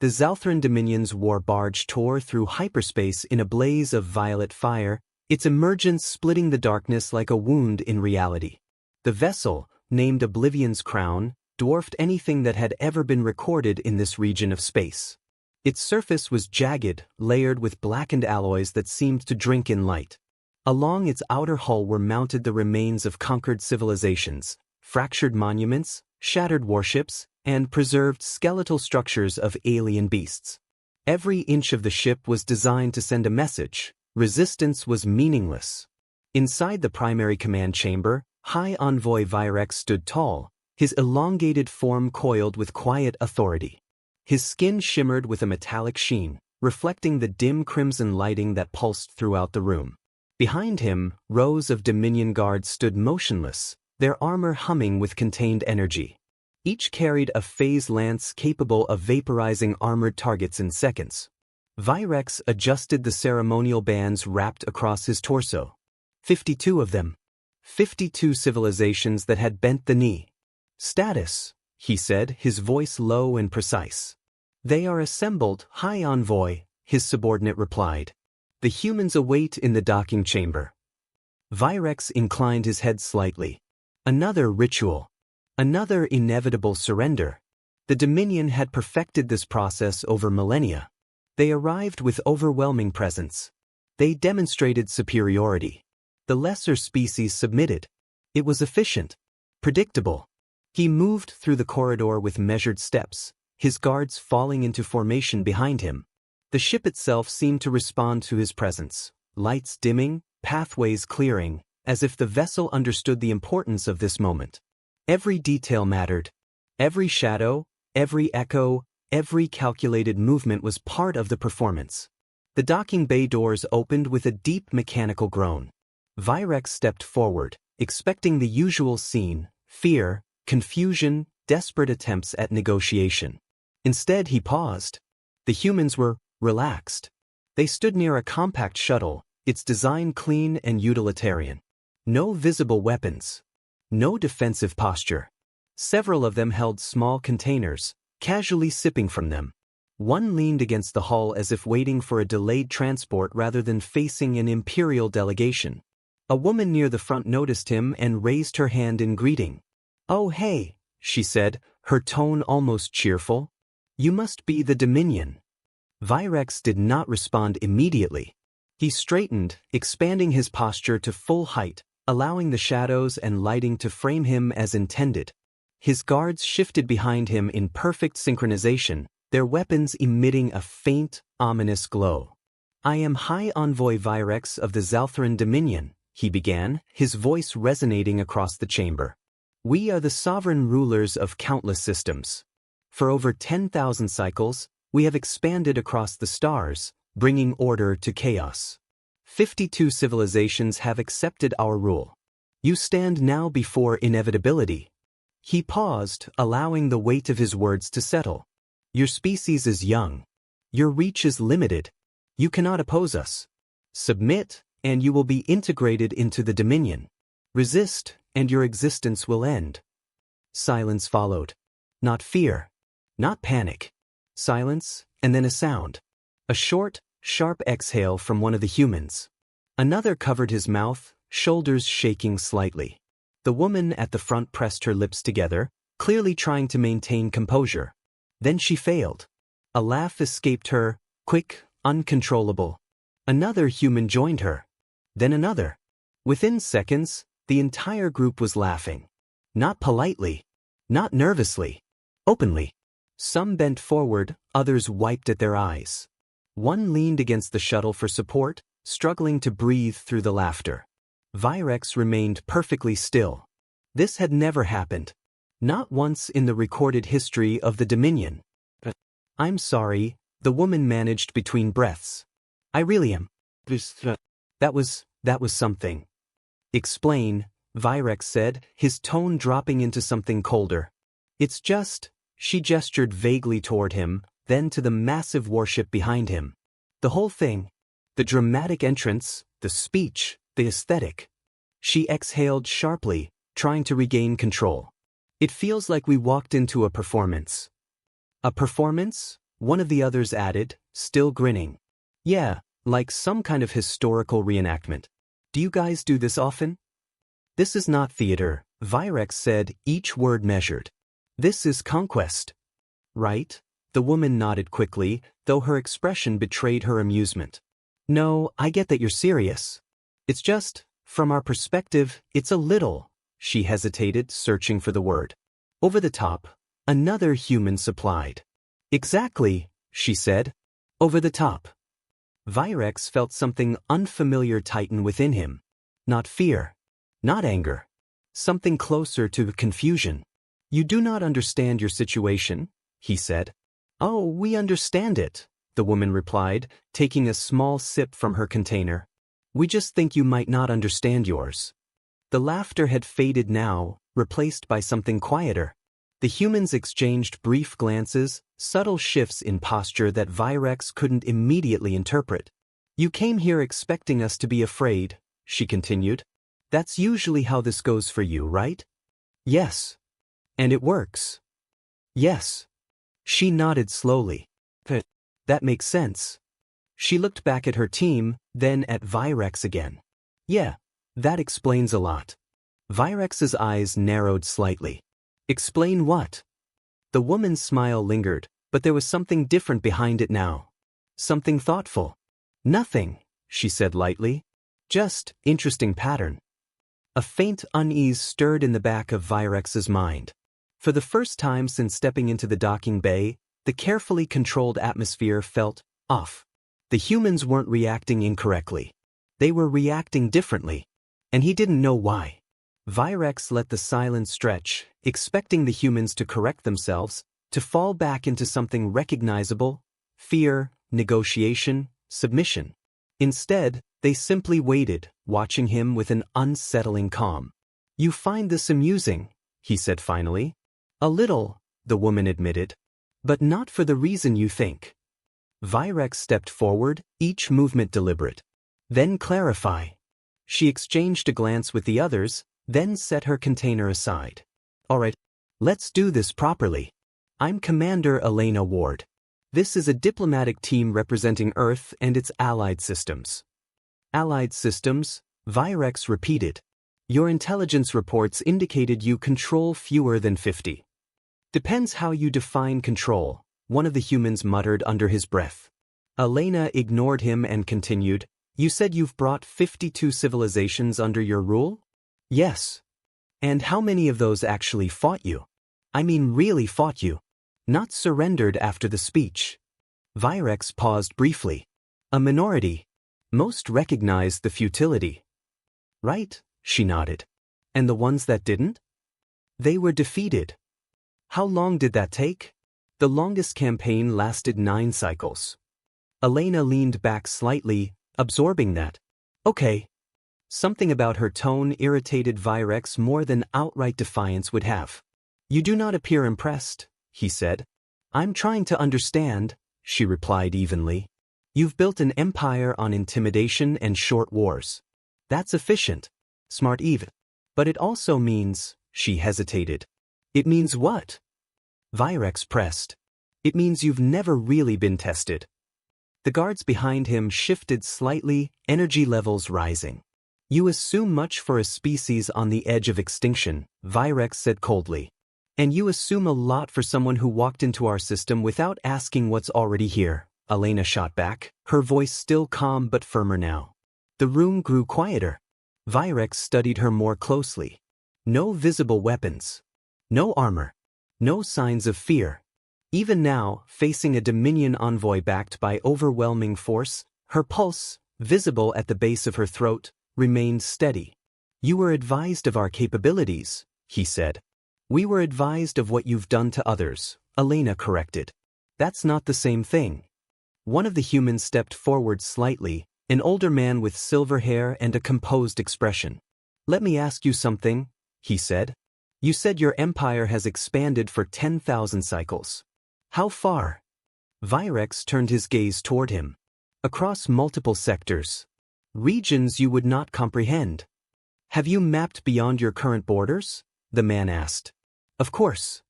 The Zalthran Dominion's war barge tore through hyperspace in a blaze of violet fire, its emergence splitting the darkness like a wound in reality. The vessel, named Oblivion's Crown, dwarfed anything that had ever been recorded in this region of space. Its surface was jagged, layered with blackened alloys that seemed to drink in light. Along its outer hull were mounted the remains of conquered civilizations, fractured monuments, shattered warships, and preserved skeletal structures of alien beasts. Every inch of the ship was designed to send a message: resistance was meaningless. Inside the primary command chamber, High Envoy Virex stood tall, his elongated form coiled with quiet authority. His skin shimmered with a metallic sheen, reflecting the dim crimson lighting that pulsed throughout the room. Behind him, rows of Dominion guards stood motionless, their armor humming with contained energy. Each carried a phase lance capable of vaporizing armored targets in seconds. Virex adjusted the ceremonial bands wrapped across his torso. 52 of them. 52 civilizations that had bent the knee. Status, he said, his voice low and precise. They are assembled, High Envoy, his subordinate replied. The humans await in the docking chamber. Virex inclined his head slightly. Another ritual. Another inevitable surrender. The Dominion had perfected this process over millennia. They arrived with overwhelming presence. They demonstrated superiority. The lesser species submitted. It was efficient. Predictable. He moved through the corridor with measured steps, his guards falling into formation behind him. The ship itself seemed to respond to his presence, lights dimming, pathways clearing, as if the vessel understood the importance of this moment. Every detail mattered. Every shadow, every echo, every calculated movement was part of the performance. The docking bay doors opened with a deep mechanical groan. Virex stepped forward, expecting the usual scene: fear, confusion, desperate attempts at negotiation. Instead, he paused. The humans were relaxed. They stood near a compact shuttle, its design clean and utilitarian. No visible weapons. No defensive posture. Several of them held small containers, casually sipping from them. One leaned against the hull as if waiting for a delayed transport rather than facing an imperial delegation. A woman near the front noticed him and raised her hand in greeting. "Oh hey," she said, her tone almost cheerful. "You must be the Dominion." Virex did not respond immediately. He straightened, expanding his posture to full height, allowing the shadows and lighting to frame him as intended. His guards shifted behind him in perfect synchronization, their weapons emitting a faint, ominous glow. "I am High Envoy Virex of the Zalthran Dominion," he began, his voice resonating across the chamber. "We are the sovereign rulers of countless systems. For over 10,000 cycles, we have expanded across the stars, bringing order to chaos. 52 civilizations have accepted our rule. You stand now before inevitability." He paused, allowing the weight of his words to settle. "Your species is young. Your reach is limited. You cannot oppose us. Submit, and you will be integrated into the Dominion. Resist, and your existence will end." Silence followed. Not fear. Not panic. Silence, and then a sound. A short, sharp exhale from one of the humans. Another covered his mouth, shoulders shaking slightly. The woman at the front pressed her lips together, clearly trying to maintain composure. Then she failed. A laugh escaped her, quick, uncontrollable. Another human joined her. Then another. Within seconds, the entire group was laughing. Not politely. Not nervously. Openly. Some bent forward, others wiped at their eyes. One leaned against the shuttle for support, struggling to breathe through the laughter. Virex remained perfectly still. This had never happened. Not once in the recorded history of the Dominion. "I'm sorry," the woman managed between breaths. "I really am. That was something." "Explain," Virex said, his tone dropping into something colder. "It's just," she gestured vaguely toward him, then to the massive warship behind him. "The whole thing. The dramatic entrance, the speech, the aesthetic." She exhaled sharply, trying to regain control. "It feels like we walked into a performance." "A performance? one of the others added, still grinning. Yeah, like some kind of historical reenactment. Do you guys do this often? This is not theater, Virex said, each word measured. This is conquest. Right? The woman nodded quickly, though her expression betrayed her amusement. No, I get that you're serious. It's just, from our perspective, it's a little. She hesitated, searching for the word. Over the top, another human supplied. Exactly, she said. Over the top. Virex felt something unfamiliar tighten within him. Not fear. Not anger. Something closer to confusion. You do not understand your situation, he said. Oh, we understand it, the woman replied, taking a small sip from her container. We just think you might not understand yours. The laughter had faded now, replaced by something quieter. The humans exchanged brief glances, subtle shifts in posture that Virex couldn't immediately interpret. You came here expecting us to be afraid, she continued. That's usually how this goes for you, right? Yes. And it works. Yes. She nodded slowly. That makes sense. She looked back at her team, then at Virex again. Yeah, that explains a lot. Virex's eyes narrowed slightly. Explain what? The woman's smile lingered, but there was something different behind it now. Something thoughtful. Nothing, she said lightly. Just, interesting pattern. A faint unease stirred in the back of Virex's mind. For the first time since stepping into the docking bay, the carefully controlled atmosphere felt off. The humans weren't reacting incorrectly. They were reacting differently. And he didn't know why. Virex let the silence stretch, expecting the humans to correct themselves, to fall back into something recognizable: fear, negotiation, submission. Instead, they simply waited, watching him with an unsettling calm. You find this amusing, he said finally. A little, the woman admitted. But not for the reason you think. Virex stepped forward, each movement deliberate. Then clarify. She exchanged a glance with the others, then set her container aside. All right, let's do this properly. I'm Commander Elena Ward. This is a diplomatic team representing Earth and its allied systems. Allied systems, Virex repeated. Your intelligence reports indicated you control fewer than 50. Depends how you define control, one of the humans muttered under his breath. Elena ignored him and continued. You said you've brought 52 civilizations under your rule? Yes. And how many of those actually fought you? I mean really fought you. Not surrendered after the speech. Virex paused briefly. A minority. Most recognized the futility. Right, she nodded. And the ones that didn't? They were defeated. How long did that take? The longest campaign lasted 9 cycles. Elena leaned back slightly, absorbing that. Okay. Something about her tone irritated Virex more than outright defiance would have. You do not appear impressed, he said. I'm trying to understand, she replied evenly. You've built an empire on intimidation and short wars. That's efficient. Smart even. But it also means, she hesitated. It means what? Virex pressed. It means you've never really been tested. The guards behind him shifted slightly, energy levels rising. You assume much for a species on the edge of extinction, Virex said coldly. And you assume a lot for someone who walked into our system without asking what's already here, Elena shot back, her voice still calm but firmer now. The room grew quieter. Virex studied her more closely. No visible weapons. No armor. No signs of fear. Even now, facing a Dominion envoy backed by overwhelming force, her pulse, visible at the base of her throat, remained steady. You were advised of our capabilities, he said. We were advised of what you've done to others, Elena corrected. That's not the same thing. One of the humans stepped forward slightly, an older man with silver hair and a composed expression. Let me ask you something, he said. You said your empire has expanded for 10,000 cycles. How far? Virex turned his gaze toward him. Across multiple sectors. Regions you would not comprehend. Have you mapped beyond your current borders? The man asked. Of course.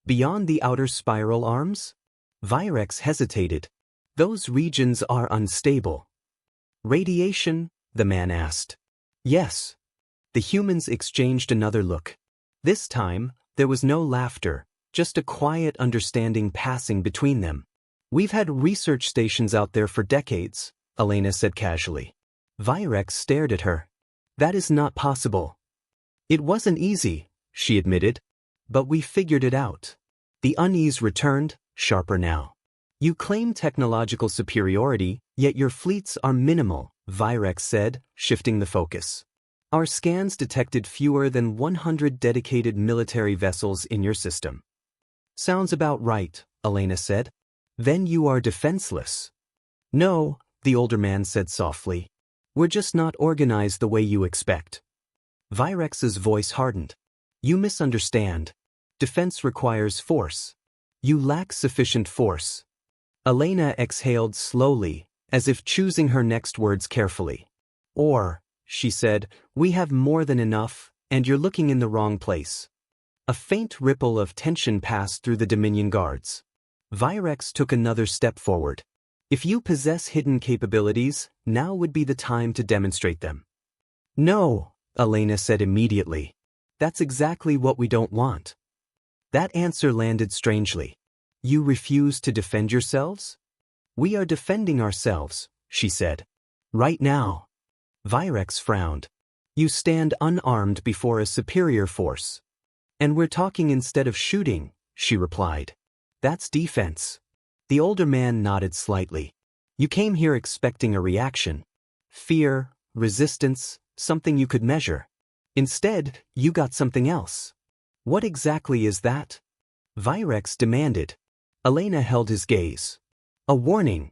Beyond the outer spiral arms? Virex hesitated. Those regions are unstable. Radiation? The man asked. Yes. The humans exchanged another look. This time, there was no laughter, just a quiet understanding passing between them. We've had research stations out there for decades, Elena said casually. Virex stared at her. That is not possible. It wasn't easy, she admitted. But we figured it out. The unease returned, sharper now. You claim technological superiority, yet your fleets are minimal, Virex said, shifting the focus. Our scans detected fewer than 100 dedicated military vessels in your system. Sounds about right, Elena said. Then you are defenseless. No, the older man said softly. We're just not organized the way you expect. Virex's voice hardened. You misunderstand. Defense requires force. You lack sufficient force. Elena exhaled slowly, as if choosing her next words carefully. Or, she said, we have more than enough, and you're looking in the wrong place. A faint ripple of tension passed through the Dominion guards. Virex took another step forward. If you possess hidden capabilities, now would be the time to demonstrate them. No, Elena said immediately. That's exactly what we don't want. That answer landed strangely. You refuse to defend yourselves? We are defending ourselves, she said. Right now. Virex frowned. You stand unarmed before a superior force. And we're talking instead of shooting, she replied. That's defense. The older man nodded slightly. You came here expecting a reaction. Fear, resistance, something you could measure. Instead, you got something else. What exactly is that? Virex demanded. Elena held his gaze. A warning.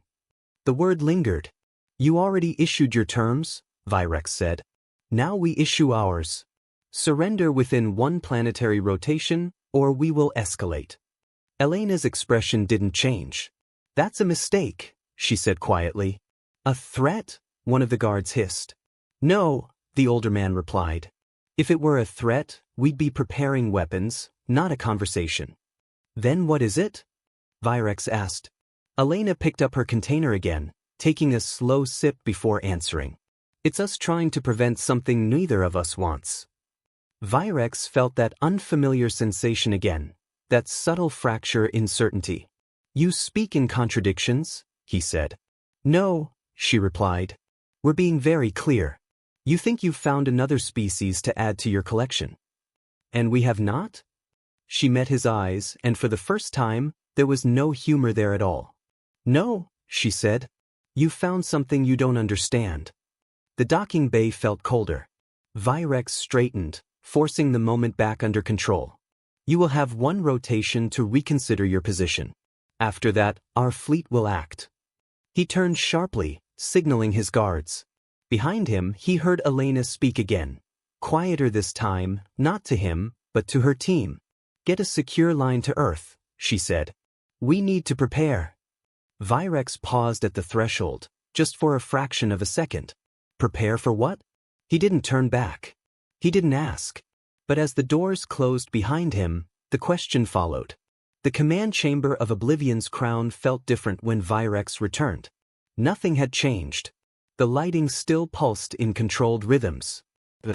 The word lingered. You already issued your terms, Virex said. Now we issue ours. Surrender within one planetary rotation, or we will escalate. Elena's expression didn't change. That's a mistake, she said quietly. A threat? One of the guards hissed. No, the older man replied. If it were a threat, we'd be preparing weapons, not a conversation. Then what is it? Virex asked. Elena picked up her container again, taking a slow sip before answering. It's us trying to prevent something neither of us wants. Virex felt that unfamiliar sensation again, that subtle fracture in certainty. You speak in contradictions, he said. No, she replied. We're being very clear. You think you've found another species to add to your collection. And we have not? She met his eyes, and for the first time, there was no humor there at all. No, she said. You found something you don't understand. The docking bay felt colder. Virex straightened, forcing the moment back under control. You will have one rotation to reconsider your position. After that, our fleet will act. He turned sharply, signaling his guards. Behind him, he heard Elena speak again. Quieter this time, not to him, but to her team. Get a secure line to Earth, she said. We need to prepare. Virex paused at the threshold, just for a fraction of a second. Prepare for what? He didn't turn back. He didn't ask. But as the doors closed behind him, the question followed. The command chamber of Oblivion's crown felt different when Virex returned. Nothing had changed. The lighting still pulsed in controlled rhythms. The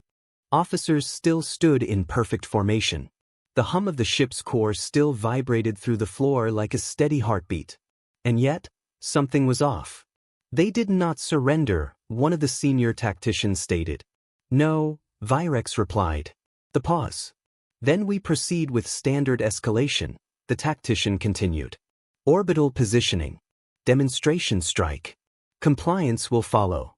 officers still stood in perfect formation. The hum of the ship's core still vibrated through the floor like a steady heartbeat. And yet, something was off. They did not surrender, one of the senior tacticians stated. No, Virex replied. The pause. Then we proceed with standard escalation, the tactician continued. Orbital positioning. Demonstration strike. Compliance will follow.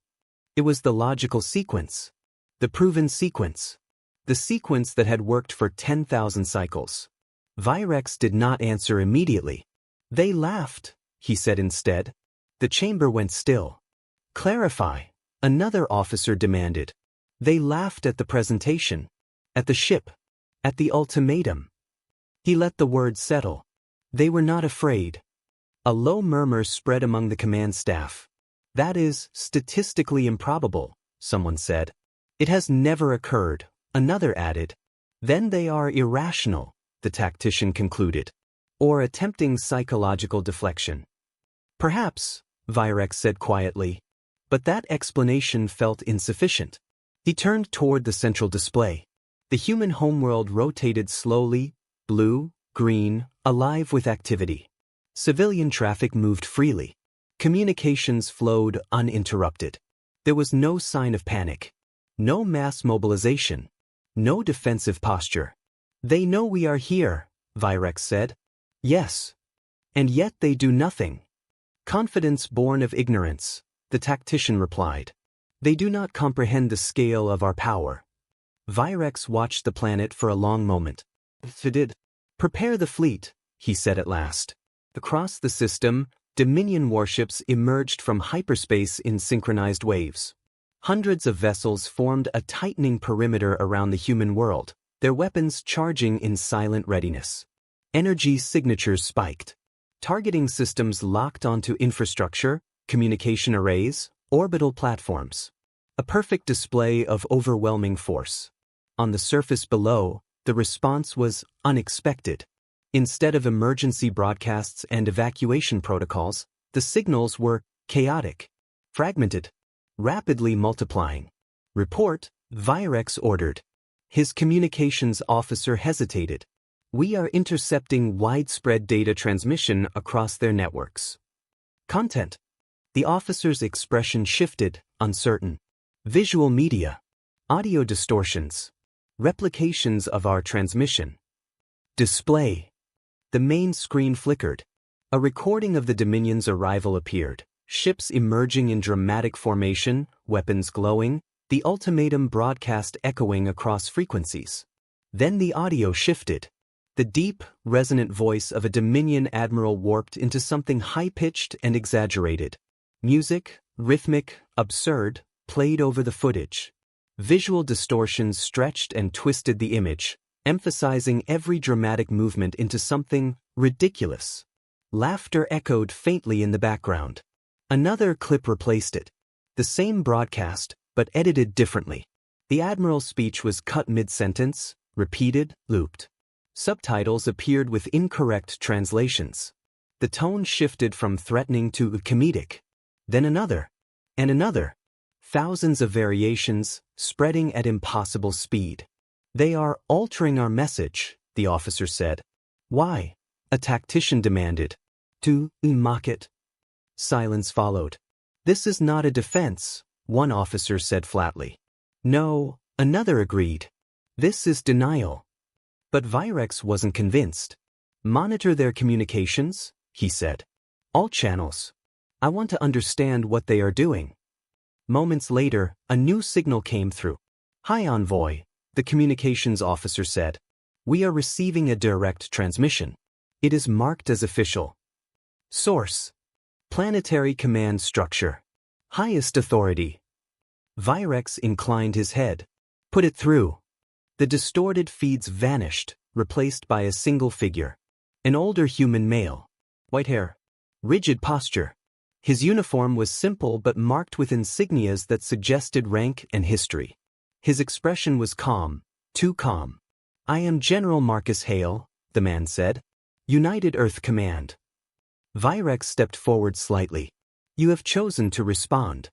It was the logical sequence. The proven sequence. The sequence that had worked for 10,000 cycles. Virex did not answer immediately. They laughed, he said instead. The chamber went still. Clarify, another officer demanded. They laughed at the presentation. At the ship. At the ultimatum. He let the words settle. They were not afraid. A low murmur spread among the command staff. That is statistically improbable, someone said. It has never occurred, another added. Then they are irrational, the tactician concluded. or attempting psychological deflection. Perhaps, Virex said quietly, but that explanation felt insufficient. He turned toward the central display. The human homeworld rotated slowly, blue, green, alive with activity. Civilian traffic moved freely. Communications flowed uninterrupted. There was no sign of panic. No mass mobilization. No defensive posture. They know we are here, Virex said. Yes. And yet they do nothing. Confidence born of ignorance, the tactician replied. They do not comprehend the scale of our power. Virex watched the planet for a long moment. It did. Prepare the fleet, he said at last. Across the system, Dominion warships emerged from hyperspace in synchronized waves. Hundreds of vessels formed a tightening perimeter around the human world, their weapons charging in silent readiness. Energy signatures spiked. Targeting systems locked onto infrastructure, communication arrays, orbital platforms. A perfect display of overwhelming force. On the surface below, the response was unexpected. Instead of emergency broadcasts and evacuation protocols, the signals were chaotic, fragmented, rapidly multiplying. Report, Virex ordered. His communications officer hesitated. We are intercepting widespread data transmission across their networks. Content. The officer's expression shifted, uncertain. Visual media. Audio distortions. Replications of our transmission. Display. The main screen flickered. A recording of the Dominion's arrival appeared, ships emerging in dramatic formation, weapons glowing, the ultimatum broadcast echoing across frequencies. Then the audio shifted. The deep, resonant voice of a Dominion admiral warped into something high-pitched and exaggerated. Music, rhythmic, absurd, played over the footage. Visual distortions stretched and twisted the image, emphasizing every dramatic movement into something ridiculous. Laughter echoed faintly in the background. Another clip replaced it. The same broadcast, but edited differently. The admiral's speech was cut mid-sentence, repeated, looped. Subtitles appeared with incorrect translations. The tone shifted from threatening to comedic. Then another. And another. Thousands of variations, spreading at impossible speed. They are altering our message, the officer said. Why? A tactician demanded. To mock it. Silence followed. This is not a defense, one officer said flatly. No, another agreed. This is denial. But Virex wasn't convinced. Monitor their communications, he said. All channels. I want to understand what they are doing. Moments later, a new signal came through. Hi, Envoy, the communications officer said. We are receiving a direct transmission. It is marked as official. Source. Planetary command structure. Highest authority. Virex inclined his head. Put it through. The distorted feeds vanished, replaced by a single figure. An older human male. White hair. Rigid posture. His uniform was simple but marked with insignias that suggested rank and history. His expression was calm, too calm. I am General Marcus Hale, the man said. United Earth Command. Virex stepped forward slightly. You have chosen to respond.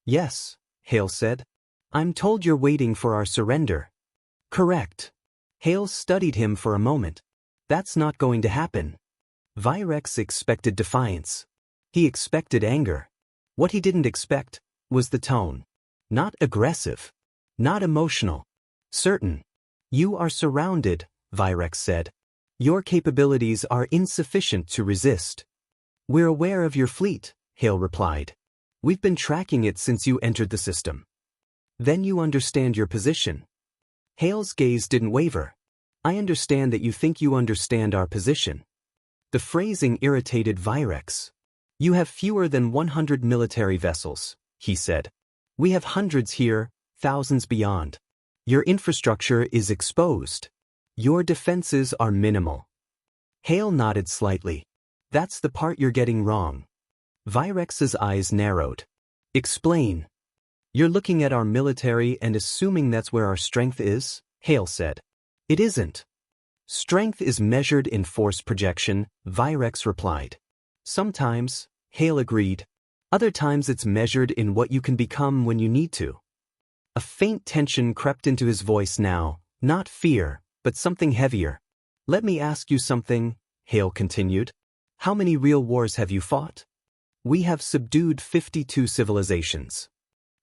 Yes, Hale said. I'm told you're waiting for our surrender. Correct. Hale studied him for a moment. That's not going to happen. Virex expected defiance. He expected anger. What he didn't expect was the tone. Not aggressive. Not emotional. Certain. You are surrounded, Virex said. Your capabilities are insufficient to resist. We're aware of your fleet, Hale replied. We've been tracking it since you entered the system. Then you understand your position. Hale's gaze didn't waver. I understand that you think you understand our position. The phrasing irritated Virex. You have fewer than 100 military vessels, he said. We have hundreds here, thousands beyond. Your infrastructure is exposed. Your defenses are minimal. Hale nodded slightly. That's the part you're getting wrong. Virex's eyes narrowed. Explain. You're looking at our military and assuming that's where our strength is, Hale said. It isn't. Strength is measured in force projection, Virex replied. Sometimes, Hale agreed. Other times it's measured in what you can become when you need to. A faint tension crept into his voice now, not fear, but something heavier. Let me ask you something, Hale continued. How many real wars have you fought? We have subdued 52 civilizations.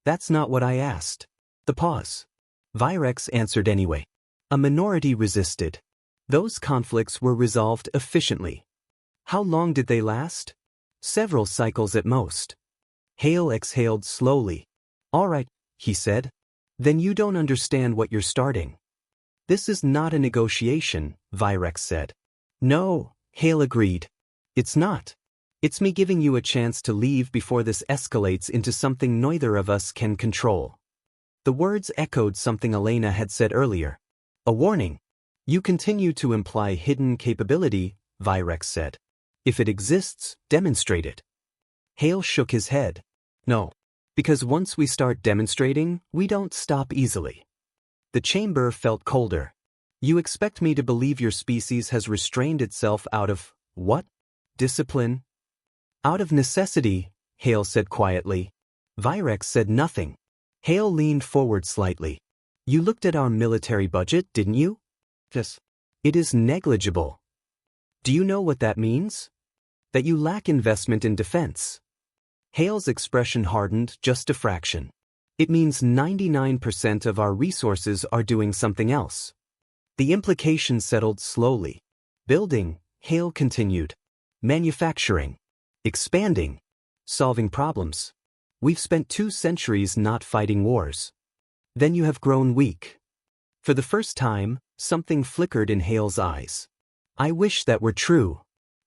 That's not what I asked. The pause. Virex answered anyway. A minority resisted. Those conflicts were resolved efficiently. How long did they last? Several cycles at most. Hale exhaled slowly. All right, he said. Then you don't understand what you're starting. This is not a negotiation, Virex said. No, Hale agreed. It's not. It's me giving you a chance to leave before this escalates into something neither of us can control. The words echoed something Elena had said earlier. A warning. You continue to imply hidden capability, Virex said. If it exists, demonstrate it. Hale shook his head. No. Because once we start demonstrating, we don't stop easily. The chamber felt colder. You expect me to believe your species has restrained itself out of, what? Discipline? Out of necessity, Hale said quietly. Virex said nothing. Hale leaned forward slightly. You looked at our military budget, didn't you? Yes. It is negligible. Do you know what that means? That you lack investment in defense. Hale's expression hardened just a fraction. It means 99% of our resources are doing something else. The implication settled slowly. Building, Hale continued. Manufacturing. Expanding. Solving problems. We've spent 2 centuries not fighting wars. Then you have grown weak. For the first time, something flickered in Hale's eyes. I wish that were true.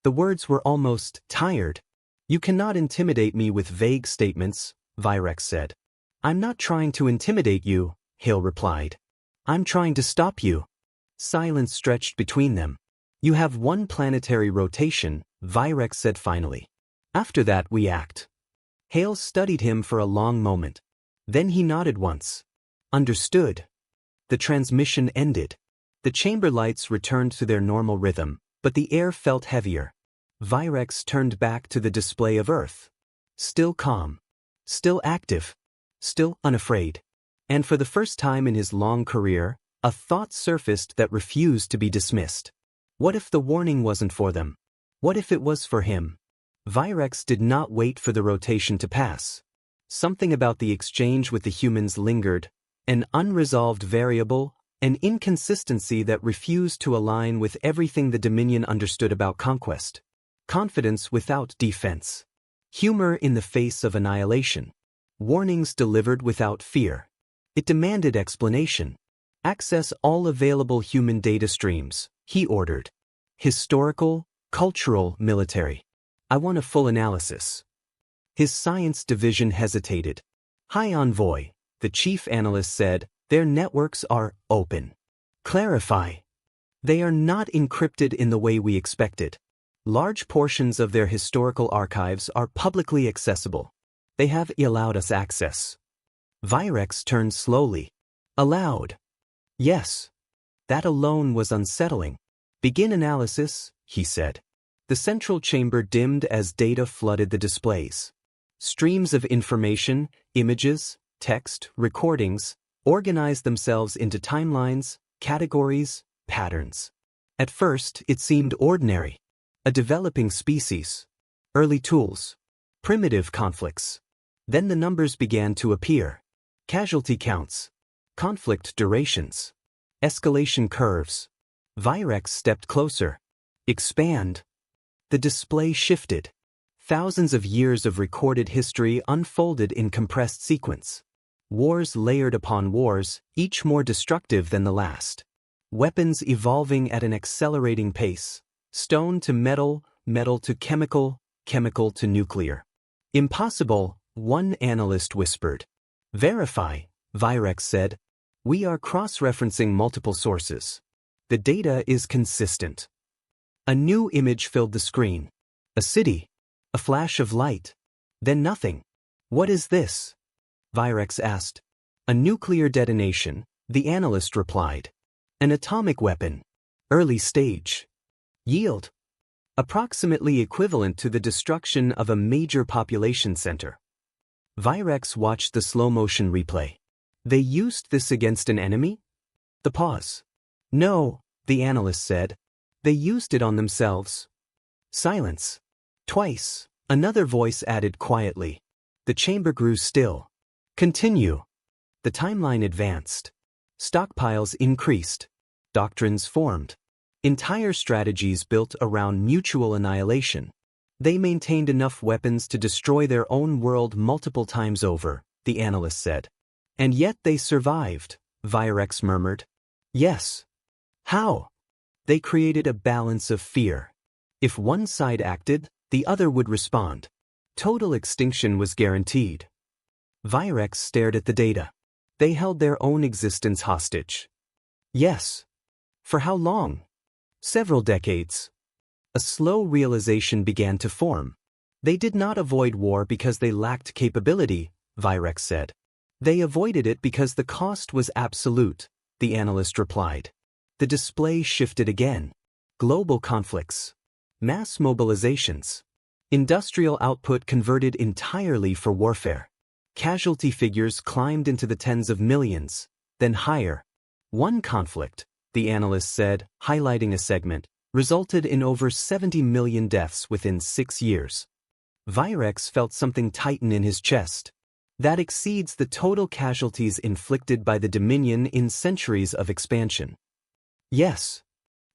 The words were almost tired. You cannot intimidate me with vague statements, Virex said. I'm not trying to intimidate you, Hale replied. I'm trying to stop you. Silence stretched between them. You have 1 planetary rotation, Virex said finally. After that we act. Hale studied him for a long moment. Then he nodded once. Understood. The transmission ended. The chamber lights returned to their normal rhythm, but the air felt heavier. Virex turned back to the display of Earth. Still calm. Still active. Still unafraid. And for the first time in his long career, a thought surfaced that refused to be dismissed. What if the warning wasn't for them? What if it was for him? Virex did not wait for the rotation to pass. Something about the exchange with the humans lingered, an unresolved variable, an inconsistency that refused to align with everything the Dominion understood about conquest. Confidence without defense. Humor in the face of annihilation. Warnings delivered without fear. It demanded explanation. Access all available human data streams, he ordered. Historical, cultural, military. I want a full analysis. His science division hesitated. High Envoy, the chief analyst said, their networks are open. Clarify. They are not encrypted in the way we expected. Large portions of their historical archives are publicly accessible. They have allowed us access. Virex turned slowly. Allowed. Yes. That alone was unsettling. Begin analysis, he said. The central chamber dimmed as data flooded the displays. Streams of information, images, text, recordings, organized themselves into timelines, categories, patterns. At first, it seemed ordinary. A developing species. Early tools. Primitive conflicts. Then the numbers began to appear. Casualty counts. Conflict durations. Escalation curves. Virex stepped closer. Expand. The display shifted. Thousands of years of recorded history unfolded in compressed sequence. Wars layered upon wars, each more destructive than the last. Weapons evolving at an accelerating pace. Stone to metal, metal to chemical, chemical to nuclear. Impossible, one analyst whispered. Verify, Virex said. We are cross-referencing multiple sources. The data is consistent. A new image filled the screen. A city. A flash of light. Then nothing. What is this? Virex asked. A nuclear detonation, the analyst replied. An atomic weapon. Early stage. Yield. Approximately equivalent to the destruction of a major population center. Virex watched the slow-motion replay. They used this against an enemy? The pause. No, the analyst said. They used it on themselves. Silence. Twice, another voice added quietly. The chamber grew still. Continue. The timeline advanced. Stockpiles increased. Doctrines formed. Entire strategies built around mutual annihilation. They maintained enough weapons to destroy their own world multiple times over, the analyst said. And yet they survived, Virex murmured. Yes. How? They created a balance of fear. If one side acted, the other would respond. Total extinction was guaranteed. Virex stared at the data. They held their own existence hostage. Yes. For how long? Several decades. A slow realization began to form. They did not avoid war because they lacked capability, Virex said. They avoided it because the cost was absolute, the analyst replied. The display shifted again. Global conflicts. Mass mobilizations. Industrial output converted entirely for warfare. Casualty figures climbed into the tens of millions, then higher. One conflict, the analyst said, highlighting a segment, resulted in over 70 million deaths within 6 years. Virex felt something tighten in his chest. That exceeds the total casualties inflicted by the Dominion in centuries of expansion. Yes.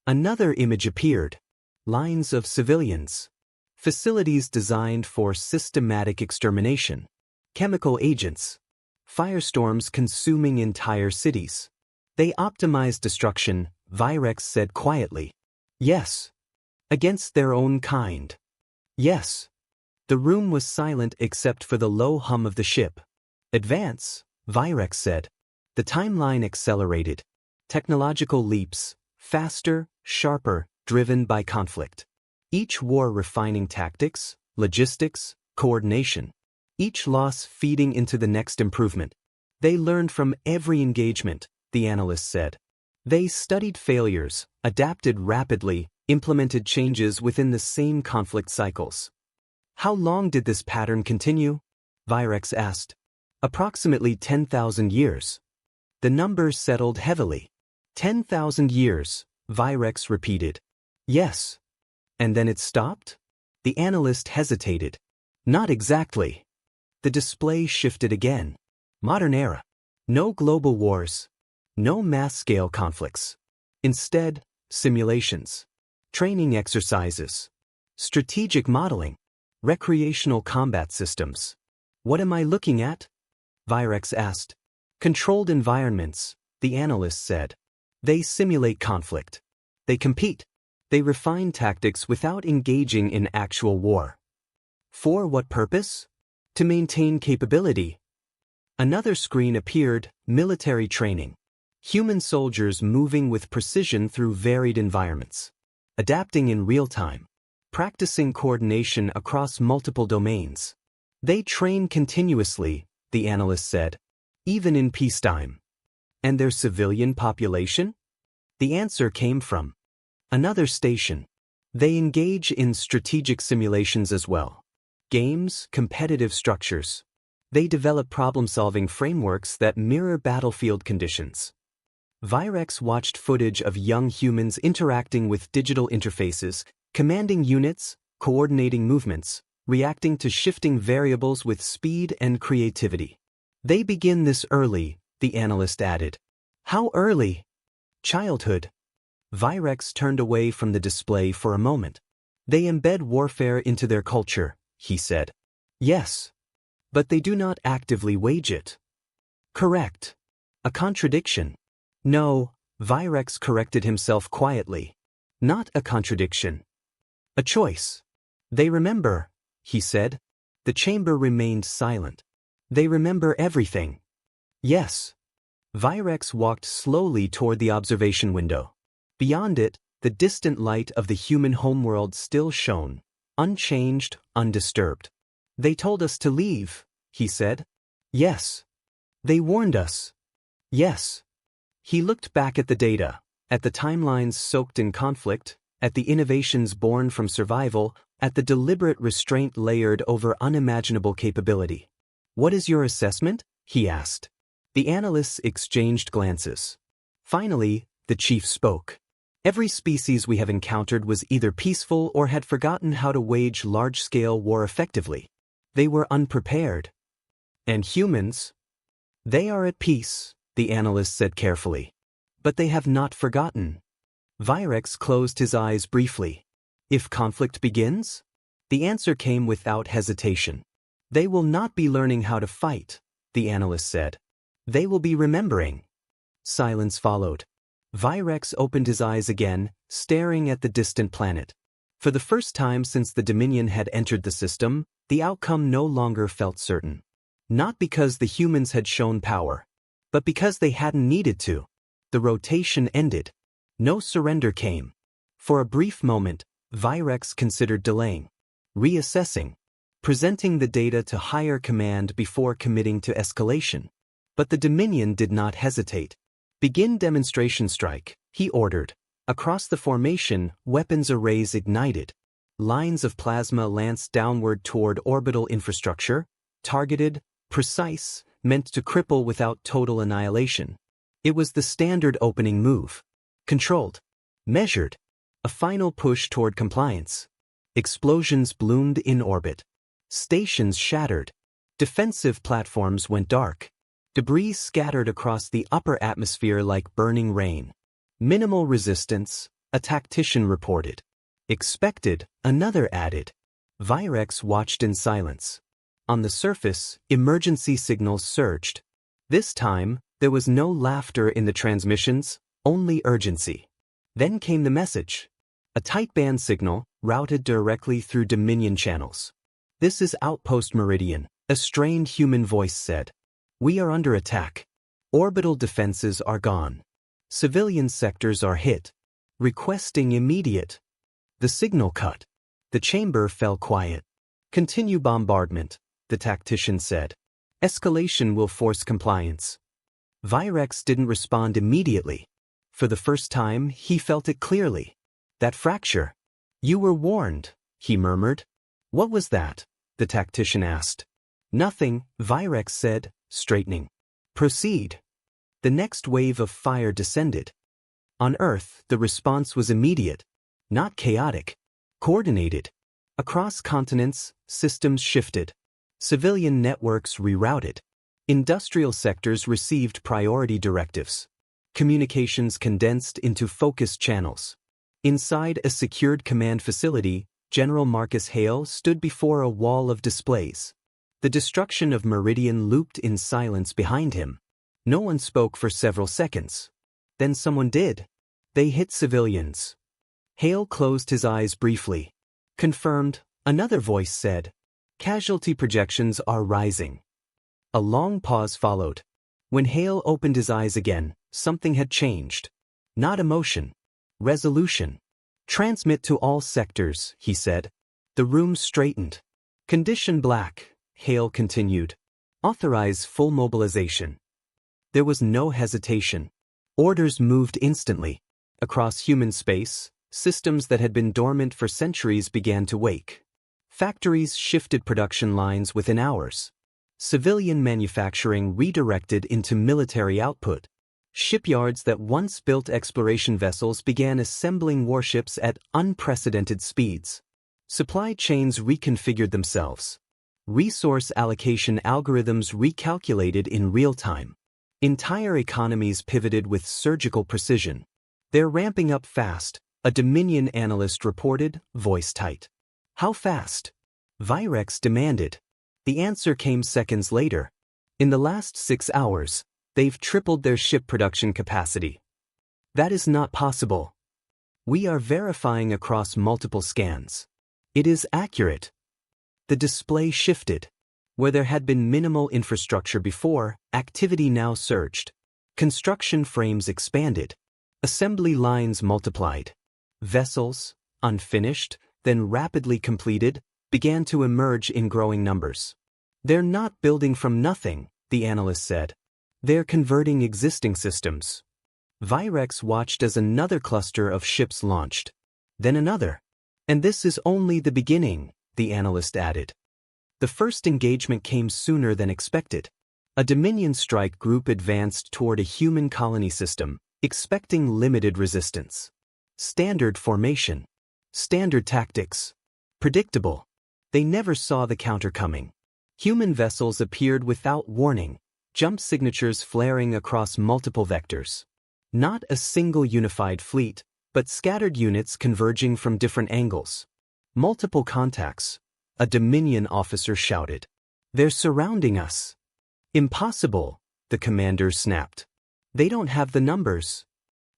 Another image appeared. Lines of civilians. Facilities designed for systematic extermination. Chemical agents. Firestorms consuming entire cities. They optimized destruction, Virex said quietly. Yes. Against their own kind. Yes. The room was silent except for the low hum of the ship. Advance, Virex said. The timeline accelerated. Technological leaps, faster, sharper, driven by conflict. Each war refining tactics, logistics, coordination. Each loss feeding into the next improvement. They learned from every engagement, the analyst said. They studied failures, adapted rapidly, implemented changes within the same conflict cycles. How long did this pattern continue? Virex asked. Approximately 10,000 years. The number settled heavily. 10,000 years, Virex repeated. Yes. And then it stopped? The analyst hesitated. Not exactly. The display shifted again. Modern era. No global wars. No mass-scale conflicts. Instead, simulations. Training exercises. Strategic modeling. Recreational combat systems. What am I looking at? Virex asked. Controlled environments, the analyst said. They simulate conflict. They compete. They refine tactics without engaging in actual war. For what purpose? To maintain capability. Another screen appeared, military training. Human soldiers moving with precision through varied environments. Adapting in real time. Practicing coordination across multiple domains. They train continuously, the analyst said, even in peacetime. And their civilian population? The answer came from another station. They engage in strategic simulations as well. Games, competitive structures. They develop problem-solving frameworks that mirror battlefield conditions. Virex watched footage of young humans interacting with digital interfaces, commanding units, coordinating movements, reacting to shifting variables with speed and creativity. They begin this early, the analyst added. How early? Childhood. Virex turned away from the display for a moment. They embed warfare into their culture, he said. Yes. But they do not actively wage it. Correct. A contradiction. No, Virex corrected himself quietly. Not a contradiction. A choice. They remember, he said. The chamber remained silent. They remember everything. Yes. Virex walked slowly toward the observation window. Beyond it, the distant light of the human homeworld still shone, unchanged, undisturbed. They told us to leave, he said. Yes. They warned us. Yes. He looked back at the data. At the timelines soaked in conflict, at the innovations born from survival, at the deliberate restraint layered over unimaginable capability. "What is your assessment?" he asked. The analysts exchanged glances. Finally, the chief spoke. "Every species we have encountered was either peaceful or had forgotten how to wage large-scale war effectively. They were unprepared. And humans? They are at peace," the analyst said carefully. "But they have not forgotten." Virex closed his eyes briefly. "If conflict begins?" The answer came without hesitation. "They will not be learning how to fight," the analyst said. "They will be remembering." Silence followed. Virex opened his eyes again, staring at the distant planet. For the first time since the Dominion had entered the system, the outcome no longer felt certain. Not because the humans had shown power, but because they hadn't needed to. The rotation ended. No surrender came. For a brief moment, Virex considered delaying, reassessing, presenting the data to higher command before committing to escalation. But the Dominion did not hesitate. "Begin demonstration strike," he ordered. Across the formation, weapons arrays ignited. Lines of plasma lanced downward toward orbital infrastructure, targeted, precise, meant to cripple without total annihilation. It was the standard opening move. Controlled. Measured. A final push toward compliance. Explosions bloomed in orbit. Stations shattered. Defensive platforms went dark. Debris scattered across the upper atmosphere like burning rain. "Minimal resistance," a tactician reported. "Expected," another added. Virex watched in silence. On the surface, emergency signals surged. This time, there was no laughter in the transmissions, only urgency. Then came the message. A tight band signal, routed directly through Dominion channels. "This is Outpost Meridian," a strained human voice said. "We are under attack. Orbital defenses are gone. Civilian sectors are hit. Requesting immediate." The signal cut. The chamber fell quiet. "Continue bombardment," the tactician said. "Escalation will force compliance." Virex didn't respond immediately. For the first time, he felt it clearly. That fracture. "You were warned," he murmured. "What was that?" the tactician asked. "Nothing," Virex said, straightening. "Proceed." The next wave of fire descended. On Earth, the response was immediate, not chaotic, coordinated. Across continents, systems shifted. Civilian networks rerouted. Industrial sectors received priority directives. Communications condensed into focused channels. Inside a secured command facility, General Marcus Hale stood before a wall of displays. The destruction of Meridian looped in silence behind him. No one spoke for several seconds. Then someone did. They hit civilians. Hale closed his eyes briefly. "Confirmed," another voice said. "Casualty projections are rising." A long pause followed. When Hale opened his eyes again, something had changed. Not emotion. Resolution. "Transmit to all sectors," he said. The room straightened. "Condition black," Hale continued. "Authorize full mobilization." There was no hesitation. Orders moved instantly. Across human space, systems that had been dormant for centuries began to wake. Factories shifted production lines within hours. Civilian manufacturing redirected into military output. Shipyards that once built exploration vessels began assembling warships at unprecedented speeds. Supply chains reconfigured themselves. Resource allocation algorithms recalculated in real time. Entire economies pivoted with surgical precision. "They're ramping up fast," a Dominion analyst reported, voice tight. "How fast?" Virex demanded. The answer came seconds later. "In the last 6 hours, they've tripled their ship production capacity." "That is not possible." "We are verifying across multiple scans. It is accurate." The display shifted. Where there had been minimal infrastructure before, activity now surged. Construction frames expanded. Assembly lines multiplied. Vessels, unfinished, then rapidly completed, began to emerge in growing numbers. "They're not building from nothing," the analyst said. "They're converting existing systems." Virex watched as another cluster of ships launched. Then another. And this is only the beginning, the analyst added. The first engagement came sooner than expected. A Dominion strike group advanced toward a human colony system, expecting limited resistance. Standard formation. Standard tactics. Predictable. They never saw the counter coming. Human vessels appeared without warning, jump signatures flaring across multiple vectors. Not a single unified fleet, but scattered units converging from different angles. Multiple contacts. A Dominion officer shouted. They're surrounding us. Impossible, the commander snapped. They don't have the numbers.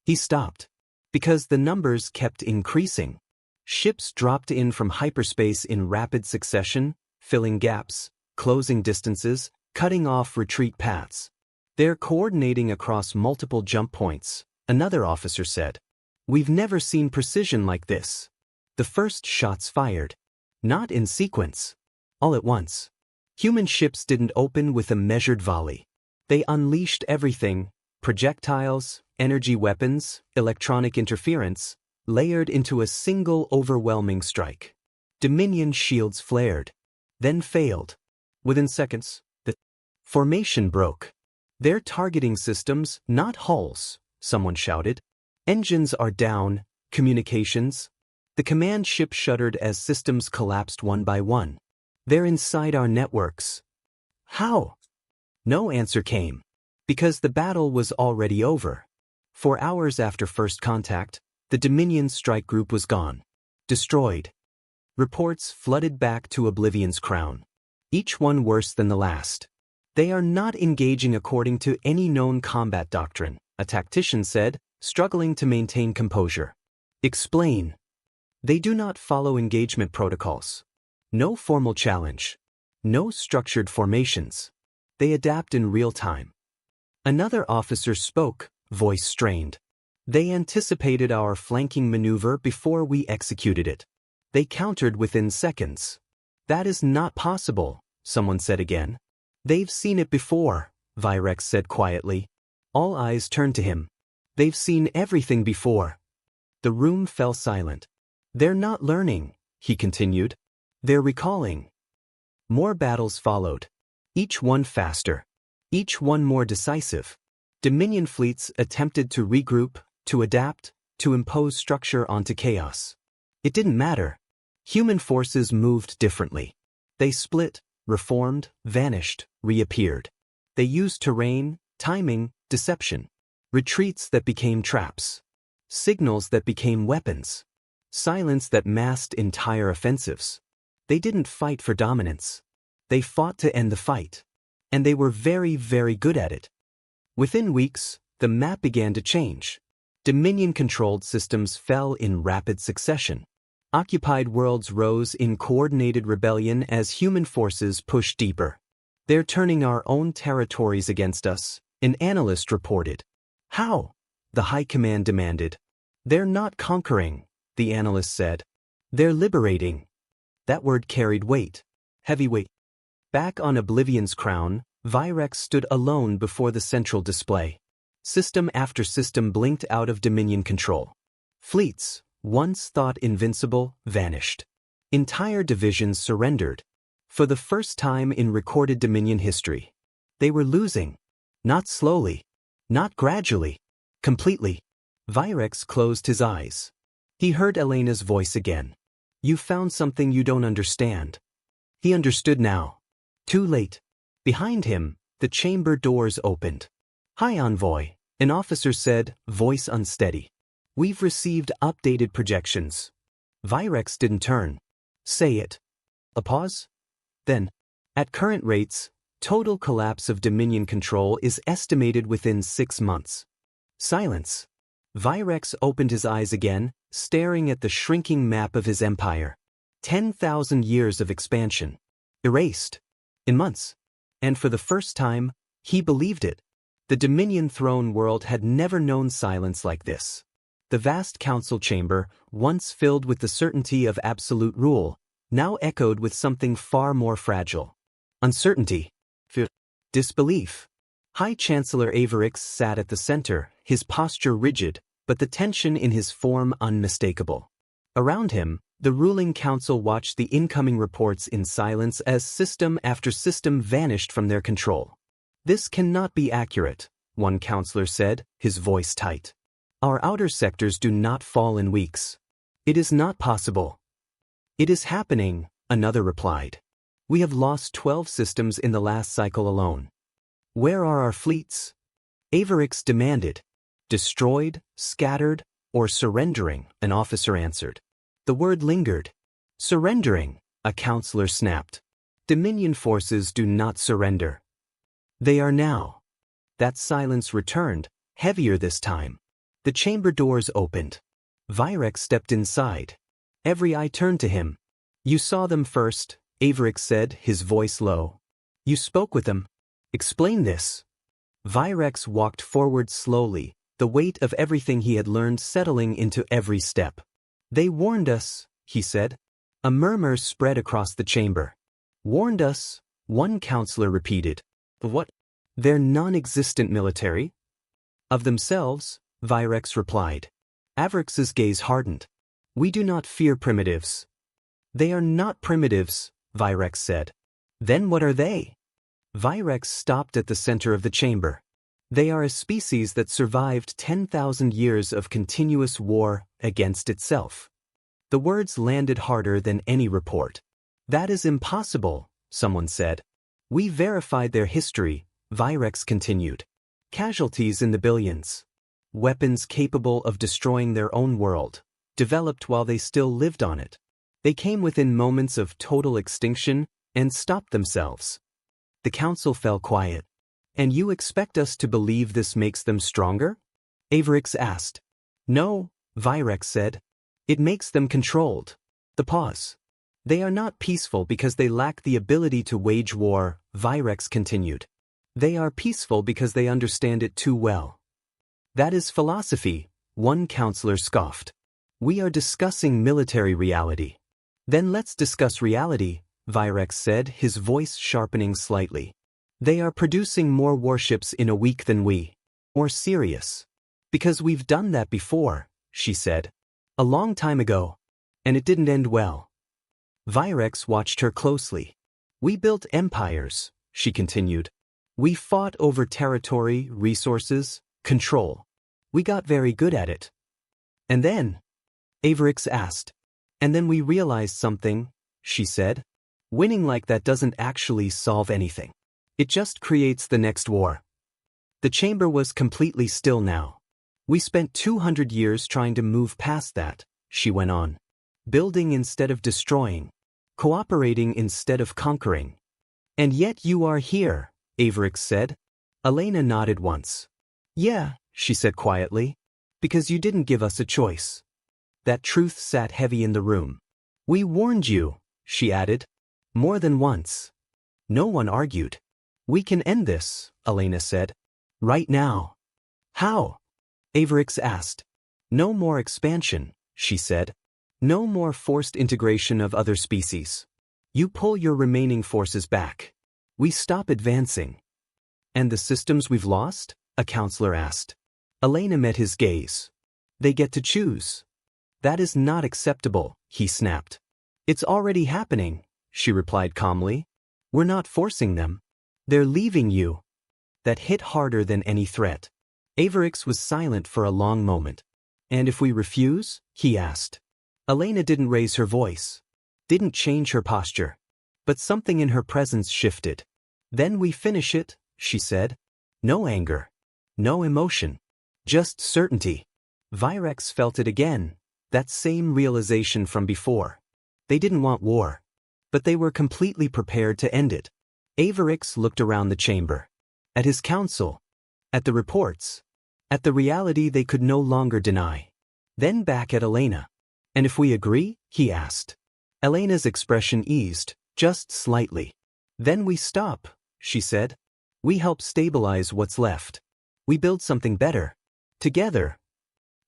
He stopped. Because the numbers kept increasing. Ships dropped in from hyperspace in rapid succession, filling gaps, closing distances, cutting off retreat paths. They're coordinating across multiple jump points, another officer said. We've never seen precision like this. The first shots fired. Not in sequence. All at once. Human ships didn't open with a measured volley. They unleashed everything, projectiles, energy weapons, electronic interference, layered into a single overwhelming strike. Dominion shields flared. Then failed. Within seconds, the formation broke. They're targeting systems, not hulls, someone shouted. Engines are down, communications. The command ship shuddered as systems collapsed one by one. They're inside our networks. How? No answer came. Because the battle was already over. 4 hours after first contact, the Dominion strike group was gone. Destroyed. Reports flooded back to Oblivion's crown. Each one worse than the last. They are not engaging according to any known combat doctrine, a tactician said, struggling to maintain composure. Explain. They do not follow engagement protocols. No formal challenge. No structured formations. They adapt in real time. Another officer spoke, voice strained. They anticipated our flanking maneuver before we executed it. They countered within seconds. That is not possible, someone said again. They've seen it before, Virex said quietly. All eyes turned to him. They've seen everything before. The room fell silent. They're not learning, he continued. They're recalling. More battles followed. Each one faster. Each one more decisive. Dominion fleets attempted to regroup, to adapt, to impose structure onto chaos. It didn't matter. Human forces moved differently. They split, reformed, vanished, reappeared. They used terrain, timing, deception. Retreats that became traps. Signals that became weapons. Silence that masked entire offensives. They didn't fight for dominance. They fought to end the fight. And they were very, very good at it. Within weeks, the map began to change. Dominion-controlled systems fell in rapid succession. Occupied worlds rose in coordinated rebellion as human forces pushed deeper. They're turning our own territories against us, an analyst reported. How? The High Command demanded. They're not conquering, the analyst said. They're liberating. That word carried weight. Heavy weight. Back on Oblivion's crown, Virex stood alone before the central display. System after system blinked out of Dominion control. Fleets, once thought invincible, vanished. Entire divisions surrendered. For the first time in recorded Dominion history. They were losing. Not slowly. Not gradually. Completely. Virex closed his eyes. He heard Elena's voice again. You found something you don't understand. He understood now. Too late. Behind him, the chamber doors opened. Hi, Envoy, an officer said, voice unsteady. We've received updated projections. Virex didn't turn. Say it. A pause? Then, at current rates, total collapse of Dominion control is estimated within 6 months. Silence. Virex opened his eyes again, staring at the shrinking map of his empire. 10,000 years of expansion. Erased. In months. And for the first time, he believed it. The Dominion throne world had never known silence like this. The vast council chamber, once filled with the certainty of absolute rule, now echoed with something far more fragile. Uncertainty. Fear. Disbelief. High Chancellor Avarix sat at the center, his posture rigid, but the tension in his form unmistakable. Around him, the ruling council watched the incoming reports in silence as system after system vanished from their control. "This cannot be accurate," one counselor said, his voice tight. "Our outer sectors do not fall in weeks. It is not possible." "It is happening," another replied. "We have lost 12 systems in the last cycle alone." "Where are our fleets?" Avarix demanded. "Destroyed, scattered, or surrendering," an officer answered. The word lingered. "Surrendering," a counselor snapped. "Dominion forces do not surrender. They are now." That silence returned, heavier this time. The chamber doors opened. Virex stepped inside. Every eye turned to him. "You saw them first," Avarix said, his voice low. "You spoke with them. Explain this." Virex walked forward slowly, the weight of everything he had learned settling into every step. "They warned us," he said. A murmur spread across the chamber. "Warned us," one counselor repeated. "Of what?" "Their non-existent military." "Of themselves," Virex replied. Avarix's gaze hardened. "We do not fear primitives." "They are not primitives," Virex said. "Then what are they?" Virex stopped at the center of the chamber. "They are a species that survived 10,000 years of continuous war against itself." The words landed harder than any report. "That is impossible," someone said. "We verified their history," Virex continued. "Casualties in the billions. Weapons capable of destroying their own world, developed while they still lived on it. They came within moments of total extinction and stopped themselves." The council fell quiet. "And you expect us to believe this makes them stronger?" Avarix asked. "No," Virex said. "It makes them controlled." The pause. "They are not peaceful because they lack the ability to wage war," Virex continued. "They are peaceful because they understand it too well." "That is philosophy," one counselor scoffed. "We are discussing military reality." "Then let's discuss reality," Virex said, his voice sharpening slightly. "They are producing more warships in a week than we. More serious. Because we've done that before," she said. "A long time ago. And it didn't end well." Virex watched her closely. "We built empires," she continued. "We fought over territory, resources, control. We got very good at it." "And then?" Avarix asked. "And then we realized something," she said. "Winning like that doesn't actually solve anything. It just creates the next war." The chamber was completely still now. "We spent 200 years trying to move past that," she went on. "Building instead of destroying. Cooperating instead of conquering. And yet you are here," Avarix said. Elena nodded once. "Yeah," she said quietly. "Because you didn't give us a choice." That truth sat heavy in the room. "We warned you," she added. "More than once." No one argued. "We can end this," Elena said. "Right now." "How?" Avarix asked. "No more expansion," she said. "No more forced integration of other species. You pull your remaining forces back. We stop advancing." "And the systems we've lost?" a counselor asked. Elena met his gaze. "They get to choose." "That is not acceptable," he snapped. "It's already happening," she replied calmly. "We're not forcing them. They're leaving you." That hit harder than any threat. Avarix was silent for a long moment. "And if we refuse?" he asked. Elena didn't raise her voice. Didn't change her posture. But something in her presence shifted. "Then we finish it," she said. No anger. No emotion. Just certainty. Virex felt it again, that same realization from before. They didn't want war. But they were completely prepared to end it. Avarix looked around the chamber. At his council. At the reports. At the reality they could no longer deny. Then back at Elena. "And if we agree?" he asked. Elena's expression eased, just slightly. "Then we stop," she said. "We help stabilize what's left. We build something better. Together."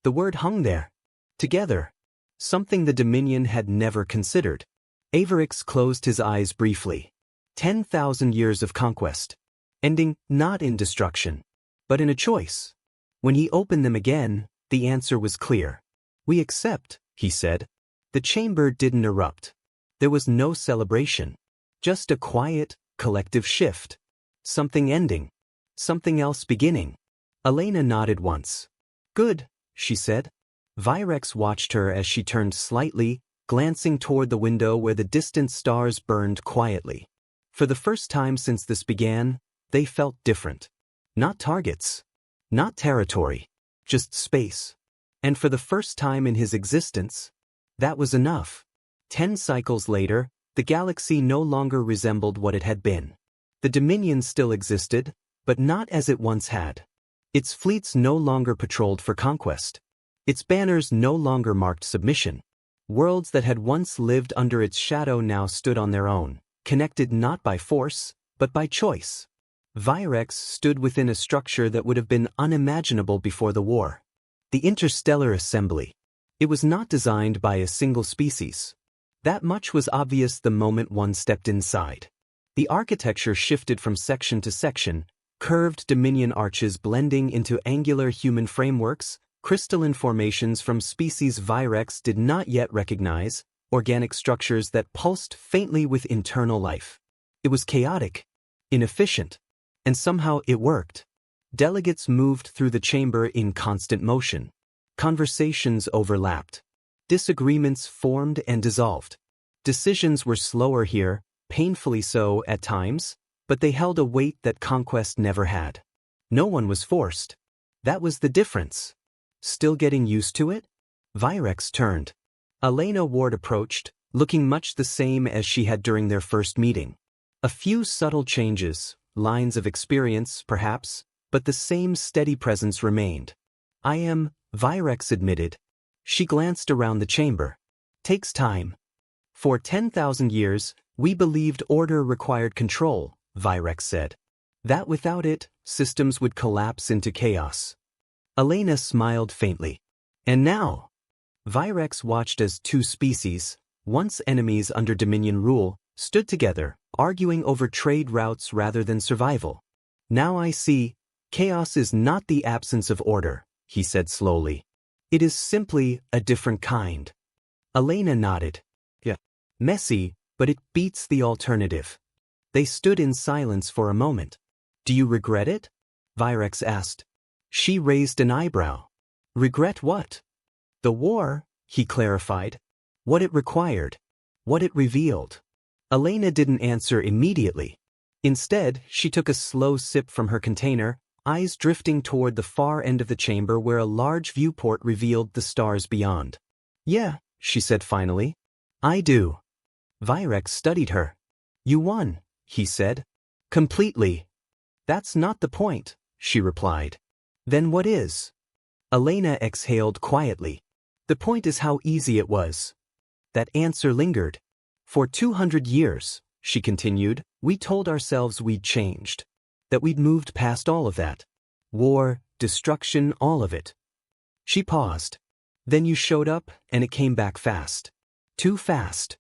The word hung there. Together. Something the Dominion had never considered. Avarix closed his eyes briefly. 10,000 years of conquest. ending not in destruction, but in a choice. When he opened them again, the answer was clear. "We accept," he said. The chamber didn't erupt. There was no celebration. Just a quiet, collective shift. Something ending. Something else beginning. Elena nodded once. "Good," she said. Virex watched her as she turned slightly, glancing toward the window where the distant stars burned quietly. For the first time since this began, they felt different. Not targets. Not territory. Just space. And for the first time in his existence, that was enough. 10 cycles later, the galaxy no longer resembled what it had been. The Dominion still existed, but not as it once had. Its fleets no longer patrolled for conquest. Its banners no longer marked submission. Worlds that had once lived under its shadow now stood on their own, connected not by force, but by choice. Virex stood within a structure that would have been unimaginable before the war. The Interstellar Assembly. It was not designed by a single species. That much was obvious the moment one stepped inside. The architecture shifted from section to section, curved Dominion arches blending into angular human frameworks, crystalline formations from species Virex did not yet recognize, organic structures that pulsed faintly with internal life. It was chaotic, inefficient, and somehow it worked. Delegates moved through the chamber in constant motion. Conversations overlapped. Disagreements formed and dissolved. Decisions were slower here, painfully so at times, but they held a weight that conquest never had. No one was forced. That was the difference. Still getting used to it? Virex turned. Elena Ward approached, looking much the same as she had during their first meeting. A few subtle changes, lines of experience, perhaps, but the same steady presence remained. "I am," Virex admitted. She glanced around the chamber. "Takes time. For 10,000 years, we believed order required control," Virex said. "That without it, systems would collapse into chaos." Elena smiled faintly. "And now?" Virex watched as two species, once enemies under Dominion rule, stood together, arguing over trade routes rather than survival. "Now I see, chaos is not the absence of order," he said slowly. "It is simply a different kind." Elena nodded. "Yeah. Messy, but it beats the alternative." They stood in silence for a moment. "Do you regret it?" Virex asked. She raised an eyebrow. "Regret what?" "The war," he clarified. "What it required. What it revealed." Elena didn't answer immediately. Instead, she took a slow sip from her container, eyes drifting toward the far end of the chamber where a large viewport revealed the stars beyond. "Yeah," she said finally. "I do." Virex studied her. "You won," he said. "Completely." "That's not the point," she replied. "Then what is?" Elena exhaled quietly. "The point is how easy it was." That answer lingered. "For 200 years, she continued, we told ourselves we'd changed. That we'd moved past all of that. War, destruction, all of it." She paused. "Then you showed up, and it came back fast. Too fast."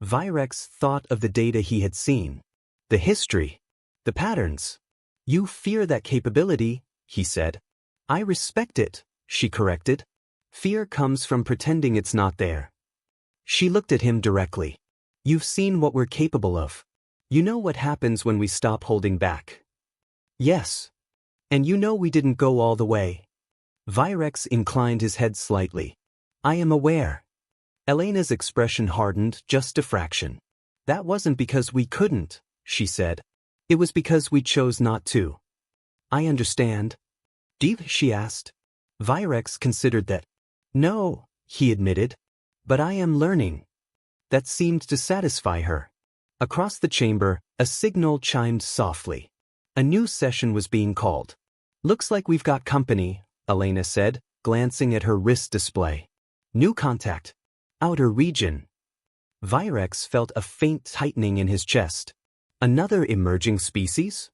Virex thought of the data he had seen. The history. The patterns. "You fear that capability," he said. "I respect it," she corrected. "Fear comes from pretending it's not there." She looked at him directly. "You've seen what we're capable of. You know what happens when we stop holding back." "Yes. And you know we didn't go all the way." Virex inclined his head slightly. "I am aware." Elena's expression hardened just a fraction. "That wasn't because we couldn't," she said. "It was because we chose not to." "I understand." "Deep?" she asked. Virex considered that. "No," he admitted. "But I am learning." That seemed to satisfy her. Across the chamber, a signal chimed softly. A new session was being called. "Looks like we've got company," Elena said, glancing at her wrist display. "New contact. Outer region." Virex felt a faint tightening in his chest. "Another emerging species?"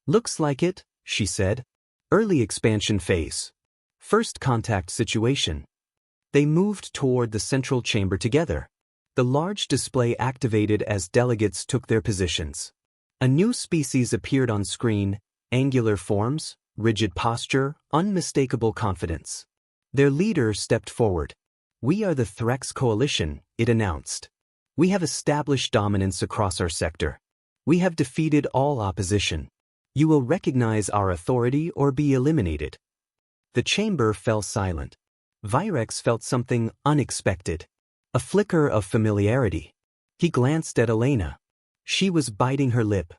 "Looks like it," she said. "Early expansion phase. First contact situation." They moved toward the central chamber together. The large display activated as delegates took their positions. A new species appeared on screen, angular forms, rigid posture, unmistakable confidence. Their leader stepped forward. "We are the Threx Coalition," it announced. "We have established dominance across our sector. We have defeated all opposition. You will recognize our authority or be eliminated." The chamber fell silent. Virex felt something unexpected. A flicker of familiarity. He glanced at Elena. She was biting her lip.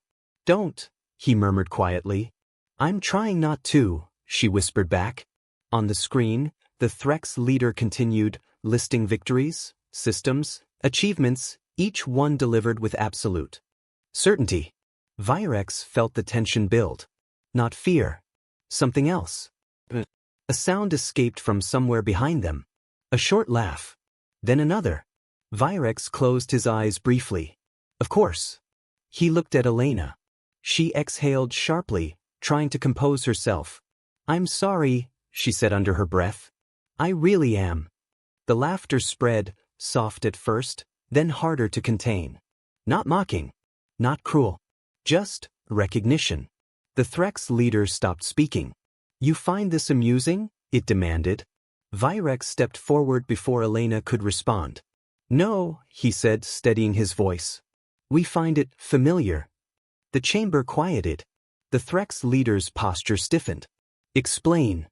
"Don't," he murmured quietly. "I'm trying not to," she whispered back. On the screen, the Threx leader continued, listing victories, systems, achievements, each one delivered with absolute certainty. Virex felt the tension build. Not fear. Something else. A sound escaped from somewhere behind them. A short laugh. Then another. Virex closed his eyes briefly. Of course. He looked at Elena. She exhaled sharply, trying to compose herself. "I'm sorry," she said under her breath. "I really am." The laughter spread, soft at first, then harder to contain. Not mocking. Not cruel. Just recognition. The Threx leader stopped speaking. "You find this amusing?" it demanded. Virex stepped forward before Elena could respond. "No," he said, steadying his voice. "We find it familiar." The chamber quieted. The Threx leader's posture stiffened. "Explain."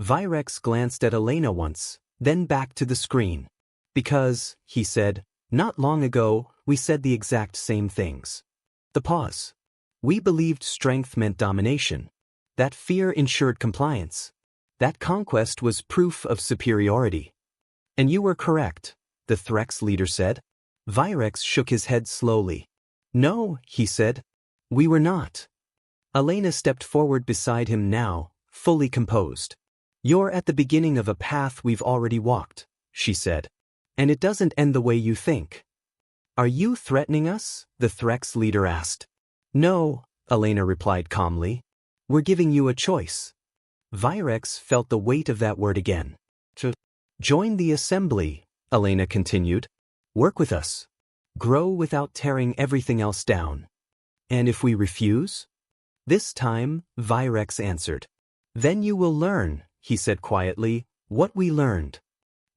Virex glanced at Elena once, then back to the screen. "Because," he said, "not long ago, we said the exact same things." The pause. "We believed strength meant domination. That fear ensured compliance. That conquest was proof of superiority. And you were correct," the Threx leader said. Virex shook his head slowly. "No," he said. "We were not." Elena stepped forward beside him now, fully composed. "You're at the beginning of a path we've already walked," she said. "And it doesn't end the way you think." "Are you threatening us?" the Threx leader asked. "No," Elena replied calmly. "We're giving you a choice." Virex felt the weight of that word again. "To join the assembly," Elena continued. "Work with us. Grow without tearing everything else down." "And if we refuse?" This time, Virex answered. "Then you will learn," he said quietly, "what we learned."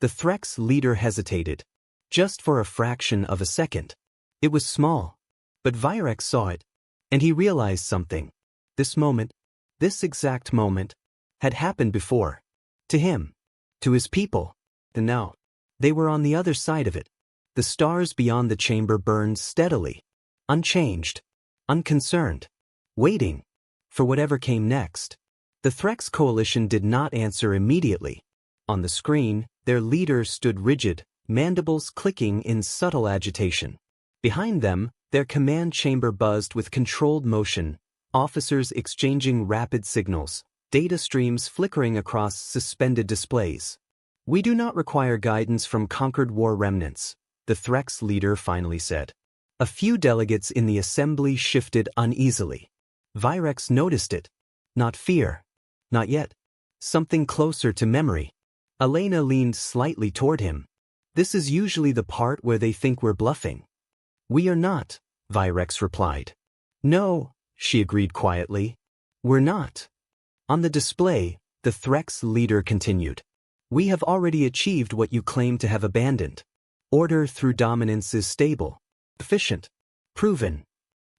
The Threx leader hesitated. Just for a fraction of a second. It was small. But Virex saw it. And he realized something. This moment, this exact moment, had happened before. To him. To his people. And now, they were on the other side of it. The stars beyond the chamber burned steadily. Unchanged. Unconcerned. Waiting. For whatever came next. The Threx coalition did not answer immediately. On the screen, their leader stood rigid, mandibles clicking in subtle agitation. Behind them, their command chamber buzzed with controlled motion, officers exchanging rapid signals, data streams flickering across suspended displays. "We do not require guidance from conquered war remnants," the Threx leader finally said. A few delegates in the assembly shifted uneasily. Virex noticed it. Not fear. Not yet. Something closer to memory. Elena leaned slightly toward him. "This is usually the part where they think we're bluffing." "We are not," Virex replied. "No," she agreed quietly. "We're not." On the display, the Threx leader continued. "We have already achieved what you claim to have abandoned. Order through dominance is stable, efficient, proven."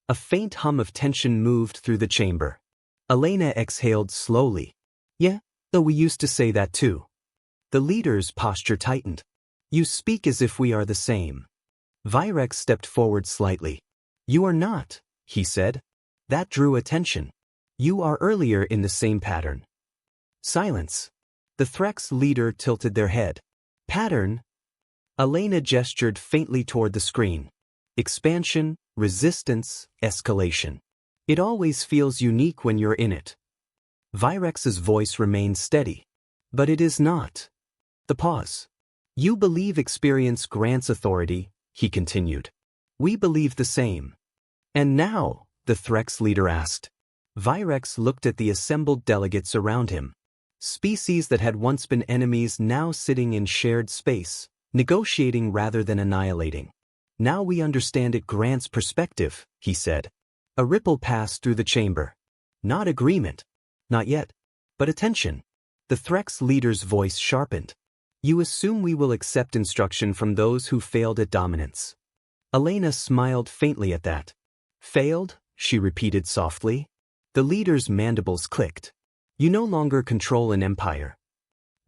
A faint hum of tension moved through the chamber. Elena exhaled slowly. "Yeah, though we used to say that too." The leader's posture tightened. "You speak as if we are the same." Virex stepped forward slightly. "You are not," he said. That drew attention. "You are earlier in the same pattern." Silence. The Threx leader tilted their head. "Pattern?" Elena gestured faintly toward the screen. "Expansion, resistance, escalation. It always feels unique when you're in it." Virex's voice remained steady. "But it is not." The pause. "You believe experience grants authority," he continued. "We believe the same." "And now?" the Threx leader asked. Virex looked at the assembled delegates around him. Species that had once been enemies now sitting in shared space, negotiating rather than annihilating. "Now we understand it grants perspective," he said. A ripple passed through the chamber. Not agreement. Not yet. But attention. The Threx leader's voice sharpened. You assume we will accept instruction from those who failed at dominance. Elena smiled faintly at that. Failed? She repeated softly. The leader's mandibles clicked. You no longer control an empire.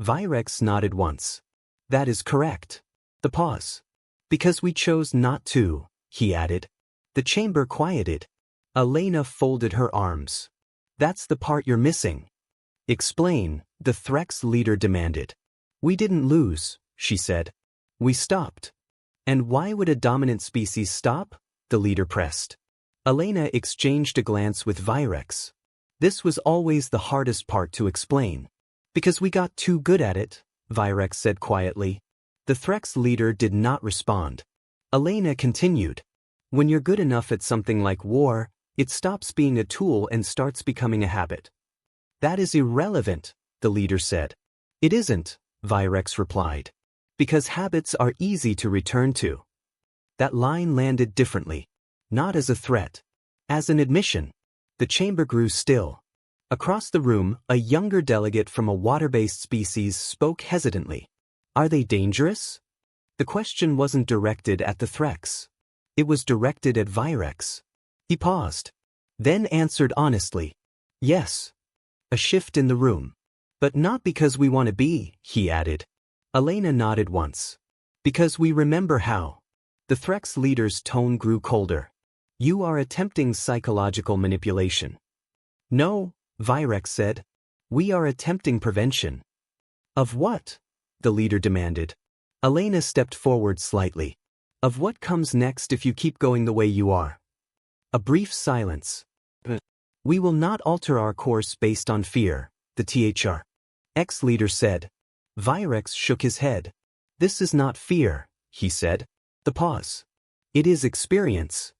Virex nodded once. That is correct. The pause. Because we chose not to, he added. The chamber quieted. Elena folded her arms. That's the part you're missing. Explain, the Threx leader demanded. We didn't lose, she said. We stopped. And why would a dominant species stop? The leader pressed. Elena exchanged a glance with Virex. This was always the hardest part to explain. Because we got too good at it, Virex said quietly. The Threx leader did not respond. Elena continued. When you're good enough at something like war, it stops being a tool and starts becoming a habit. That is irrelevant, the leader said. It isn't, Virex replied. Because habits are easy to return to. That line landed differently. Not as a threat. As an admission. The chamber grew still. Across the room, a younger delegate from a water-based species spoke hesitantly. Are they dangerous? The question wasn't directed at the Threx. It was directed at Virex. He paused. Then answered honestly. Yes. A shift in the room. But not because we want to be, he added. Elena nodded once. Because we remember how. The Threx leader's tone grew colder. You are attempting psychological manipulation. No, Virex said. We are attempting prevention. Of what? The leader demanded. Elena stepped forward slightly. Of what comes next if you keep going the way you are? A brief silence. We will not alter our course based on fear, the THR. Ex-leader said. Virex shook his head. This is not fear, he said. The pause. It is experience.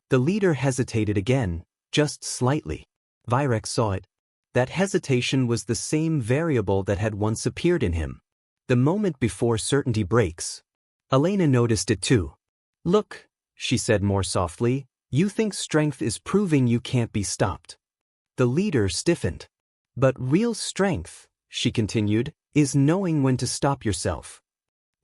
The leader hesitated again, just slightly. Virex saw it. That hesitation was the same variable that had once appeared in him. The moment before certainty breaks. Elena noticed it too. Look, she said more softly, you think strength is proving you can't be stopped. The leader stiffened. But real strength, she continued, is knowing when to stop yourself.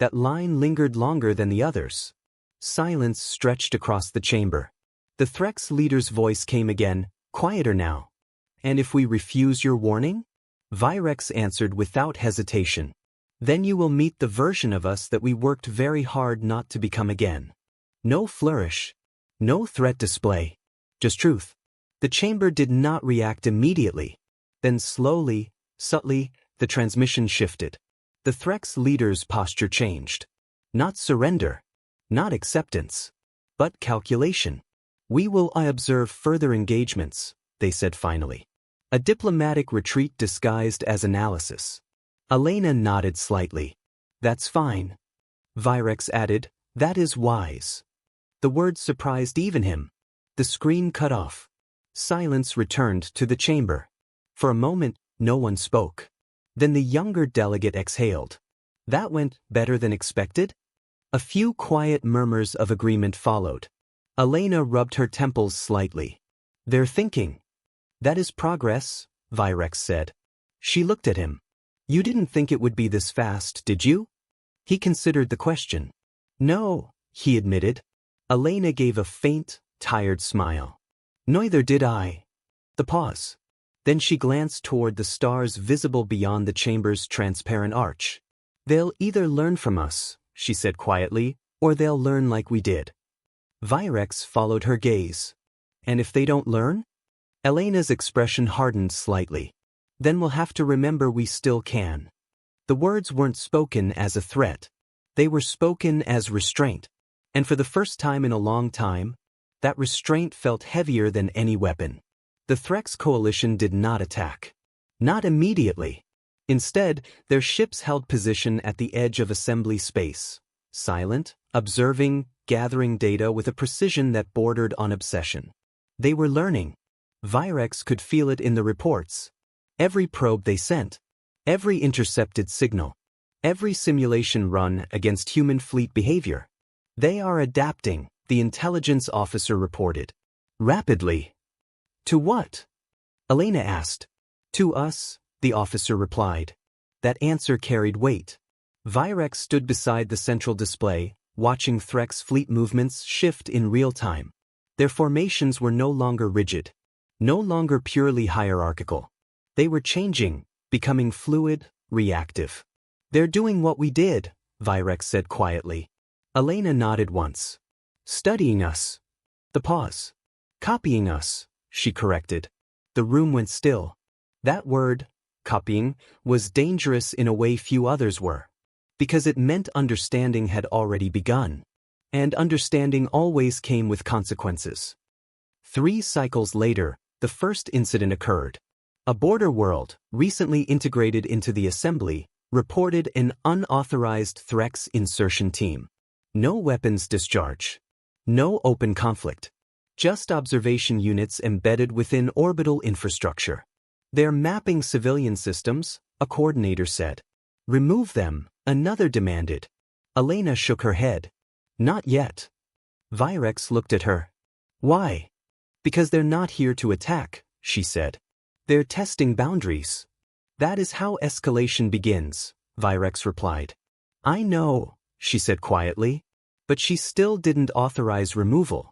That line lingered longer than the others. Silence stretched across the chamber. The Threx leader's voice came again, quieter now. And if we refuse your warning? Virex answered without hesitation. Then you will meet the version of us that we worked very hard not to become again. No flourish. No threat display. Just truth. The chamber did not react immediately. Then slowly, subtly, the transmission shifted. The Threx leader's posture changed. Not surrender. Not acceptance. But calculation. We will observe further engagements, they said finally. A diplomatic retreat disguised as analysis. Elena nodded slightly. That's fine. Virex added, that is wise. The words surprised even him. The screen cut off. Silence returned to the chamber. For a moment, no one spoke. Then the younger delegate exhaled. That went better than expected? A few quiet murmurs of agreement followed. Elena rubbed her temples slightly. They're thinking. That is progress, Virex said. She looked at him. You didn't think it would be this fast, did you? He considered the question. No, he admitted. Elena gave a faint, tired smile. Neither did I. The pause. Then she glanced toward the stars visible beyond the chamber's transparent arch. They'll either learn from us, she said quietly, or they'll learn like we did. Virex followed her gaze. And if they don't learn? Elena's expression hardened slightly. Then we'll have to remember we still can. The words weren't spoken as a threat. They were spoken as restraint. And for the first time in a long time, that restraint felt heavier than any weapon. The Threx coalition did not attack. Not immediately. Instead, their ships held position at the edge of assembly space, silent, observing, gathering data with a precision that bordered on obsession. They were learning. Virex could feel it in the reports. Every probe they sent. Every intercepted signal. Every simulation run against human fleet behavior. They are adapting, the intelligence officer reported. Rapidly. To what? Elena asked. To us, the officer replied. That answer carried weight. Virex stood beside the central display, watching Threk's fleet movements shift in real time. Their formations were no longer rigid, no longer purely hierarchical. They were changing, becoming fluid, reactive. They're doing what we did, Virex said quietly. Elena nodded once. Studying us. The pause. Copying us, she corrected. The room went still. That word, copying, was dangerous in a way few others were. Because it meant understanding had already begun. And understanding always came with consequences. 3 cycles later, the first incident occurred. A border world, recently integrated into the assembly, reported an unauthorized Threk's insertion team. No weapons discharge. No open conflict. Just observation units embedded within orbital infrastructure. They're mapping civilian systems, a coordinator said. Remove them, another demanded. Elena shook her head. Not yet. Virex looked at her. Why? Because they're not here to attack, she said. They're testing boundaries. That is how escalation begins, Virex replied. I know, she said quietly. But she still didn't authorize removal.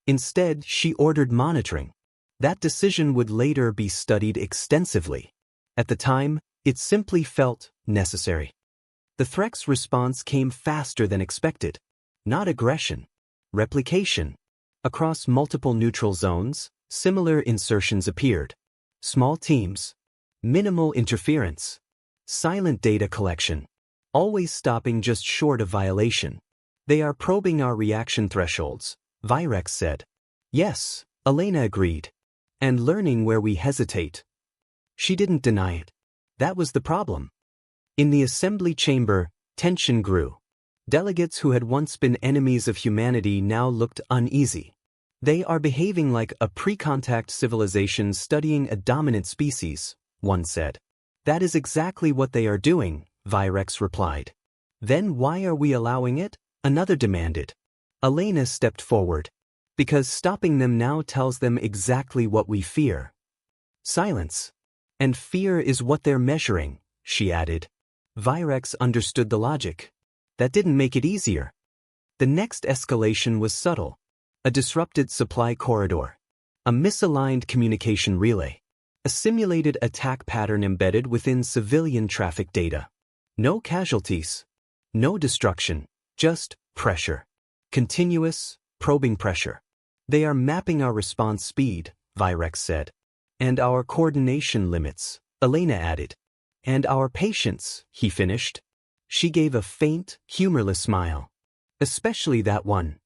Instead, she ordered monitoring. That decision would later be studied extensively. At the time, it simply felt necessary. The Threk's response came faster than expected. Not aggression. Replication. Across multiple neutral zones, similar insertions appeared. Small teams. Minimal interference. Silent data collection. Always stopping just short of violation. They are probing our reaction thresholds, Virex said. Yes, Elena agreed. And learning where we hesitate. She didn't deny it. That was the problem. In the assembly chamber, tension grew. Delegates who had once been enemies of humanity now looked uneasy. They are behaving like a pre-contact civilization studying a dominant species, one said. That is exactly what they are doing, Virex replied. Then why are we allowing it? Another demanded. Elena stepped forward. Because stopping them now tells them exactly what we fear. Silence. And fear is what they're measuring, she added. Virex understood the logic. That didn't make it easier. The next escalation was subtle. A disrupted supply corridor. A misaligned communication relay. A simulated attack pattern embedded within civilian traffic data. No casualties. No destruction. Just pressure. Continuous, probing pressure. They are mapping our response speed, Virex said. And our coordination limits, Elena added. And our patience, he finished. She gave a faint, humorless smile. Especially that one.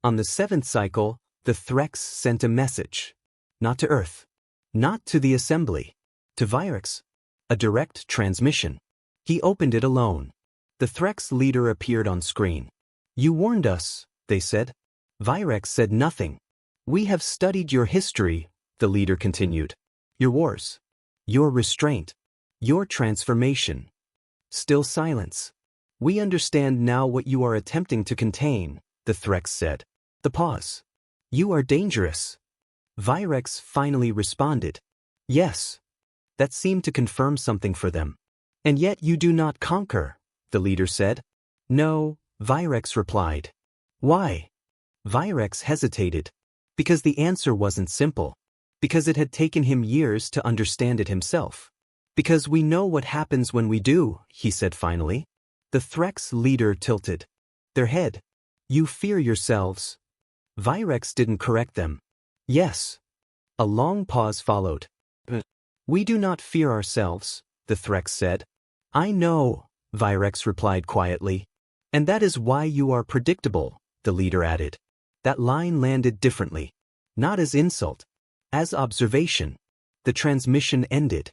On the 7th cycle, the Threx sent a message. Not to Earth. Not to the assembly. To Virex. A direct transmission. He opened it alone. The Threx leader appeared on screen. You warned us, they said. Virex said nothing. We have studied your history, the leader continued. Your wars. Your restraint. Your transformation. Still silence. We understand now what you are attempting to contain, the Threx said. The pause. You are dangerous. Virex finally responded. Yes. That seemed to confirm something for them. And yet you do not conquer, the leader said. No, Virex replied. Why? Virex hesitated. Because the answer wasn't simple. Because it had taken him years to understand it himself. Because we know what happens when we do, he said finally. The Threx leader tilted. Their head. You fear yourselves. Virex didn't correct them. Yes. A long pause followed. We do not fear ourselves, the Threx said. I know, Virex replied quietly. And that is why you are predictable, the leader added. That line landed differently. Not as insult. As observation. The transmission ended.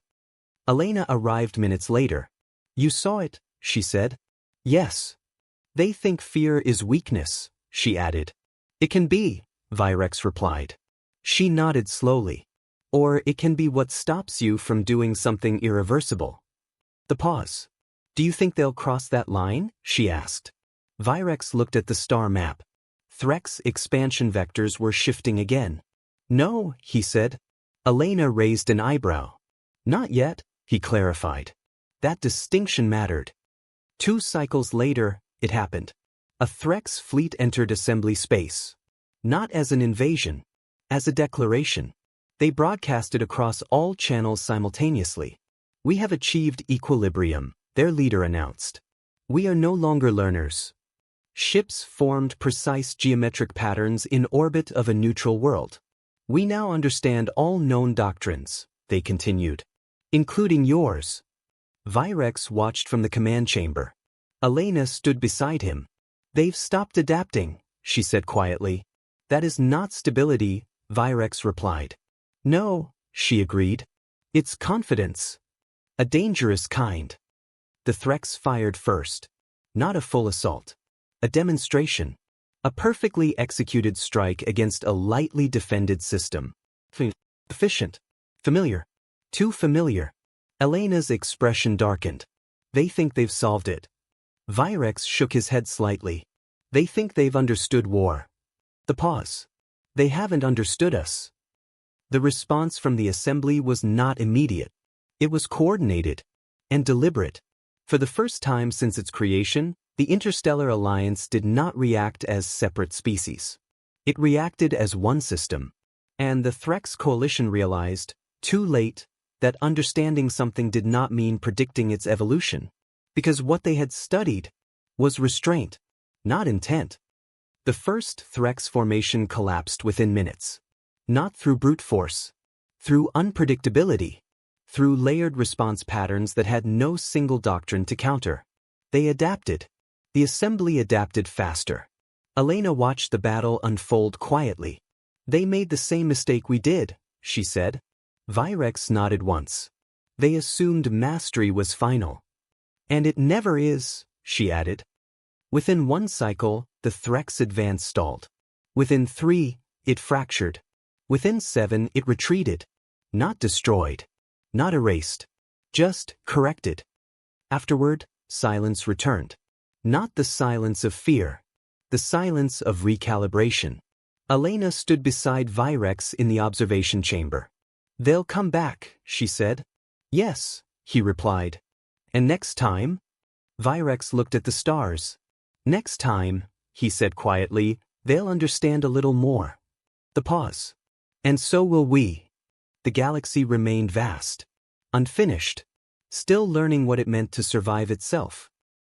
Elena arrived minutes later. You saw it, she said. Yes. They think fear is weakness, she added. It can be, Virex replied. She nodded slowly. Or it can be what stops you from doing something irreversible. The pause. Do you think they'll cross that line? She asked. Virex looked at the star map. Threx expansion vectors were shifting again. No, he said. Elena raised an eyebrow. Not yet, he clarified. That distinction mattered. 2 cycles later, it happened. A Threx fleet entered assembly space. Not as an invasion, as a declaration. They broadcasted across all channels simultaneously. We have achieved equilibrium, their leader announced. We are no longer learners. Ships formed precise geometric patterns in orbit of a neutral world. We now understand all known doctrines, they continued. Including yours. Virex watched from the command chamber. Elena stood beside him. They've stopped adapting, she said quietly. That is not stability, Virex replied. No, she agreed. It's confidence. A dangerous kind. The Threx fired first. Not a full assault. A demonstration. A perfectly executed strike against a lightly defended system. Efficient. Familiar. Too familiar. Elena's expression darkened. They think they've solved it. Virex shook his head slightly. They think they've understood war. The pause. They haven't understood us. The response from the assembly was not immediate. It was coordinated and deliberate. For the first time since its creation, the Interstellar Alliance did not react as separate species. It reacted as one system. And the Threx coalition realized, too late, that understanding something did not mean predicting its evolution. Because what they had studied was restraint, not intent. The first Threx formation collapsed within minutes. Not through brute force. Through unpredictability. Through layered response patterns that had no single doctrine to counter. They adapted. The assembly adapted faster. Elena watched the battle unfold quietly. They made the same mistake we did, she said. Virex nodded once. They assumed mastery was final. And it never is, she added. Within 1 cycle, the Threx advance stalled. Within 3, it fractured. Within 7, it retreated. Not destroyed. Not erased. Just corrected. Afterward, silence returned. Not the silence of fear. The silence of recalibration. Elena stood beside Virex in the observation chamber. They'll come back, she said. Yes, he replied. And next time? Virex looked at the stars. Next time, he said quietly, they'll understand a little more. The pause. And so will we. The galaxy remained vast. Unfinished. Still learning what it meant to survive itself.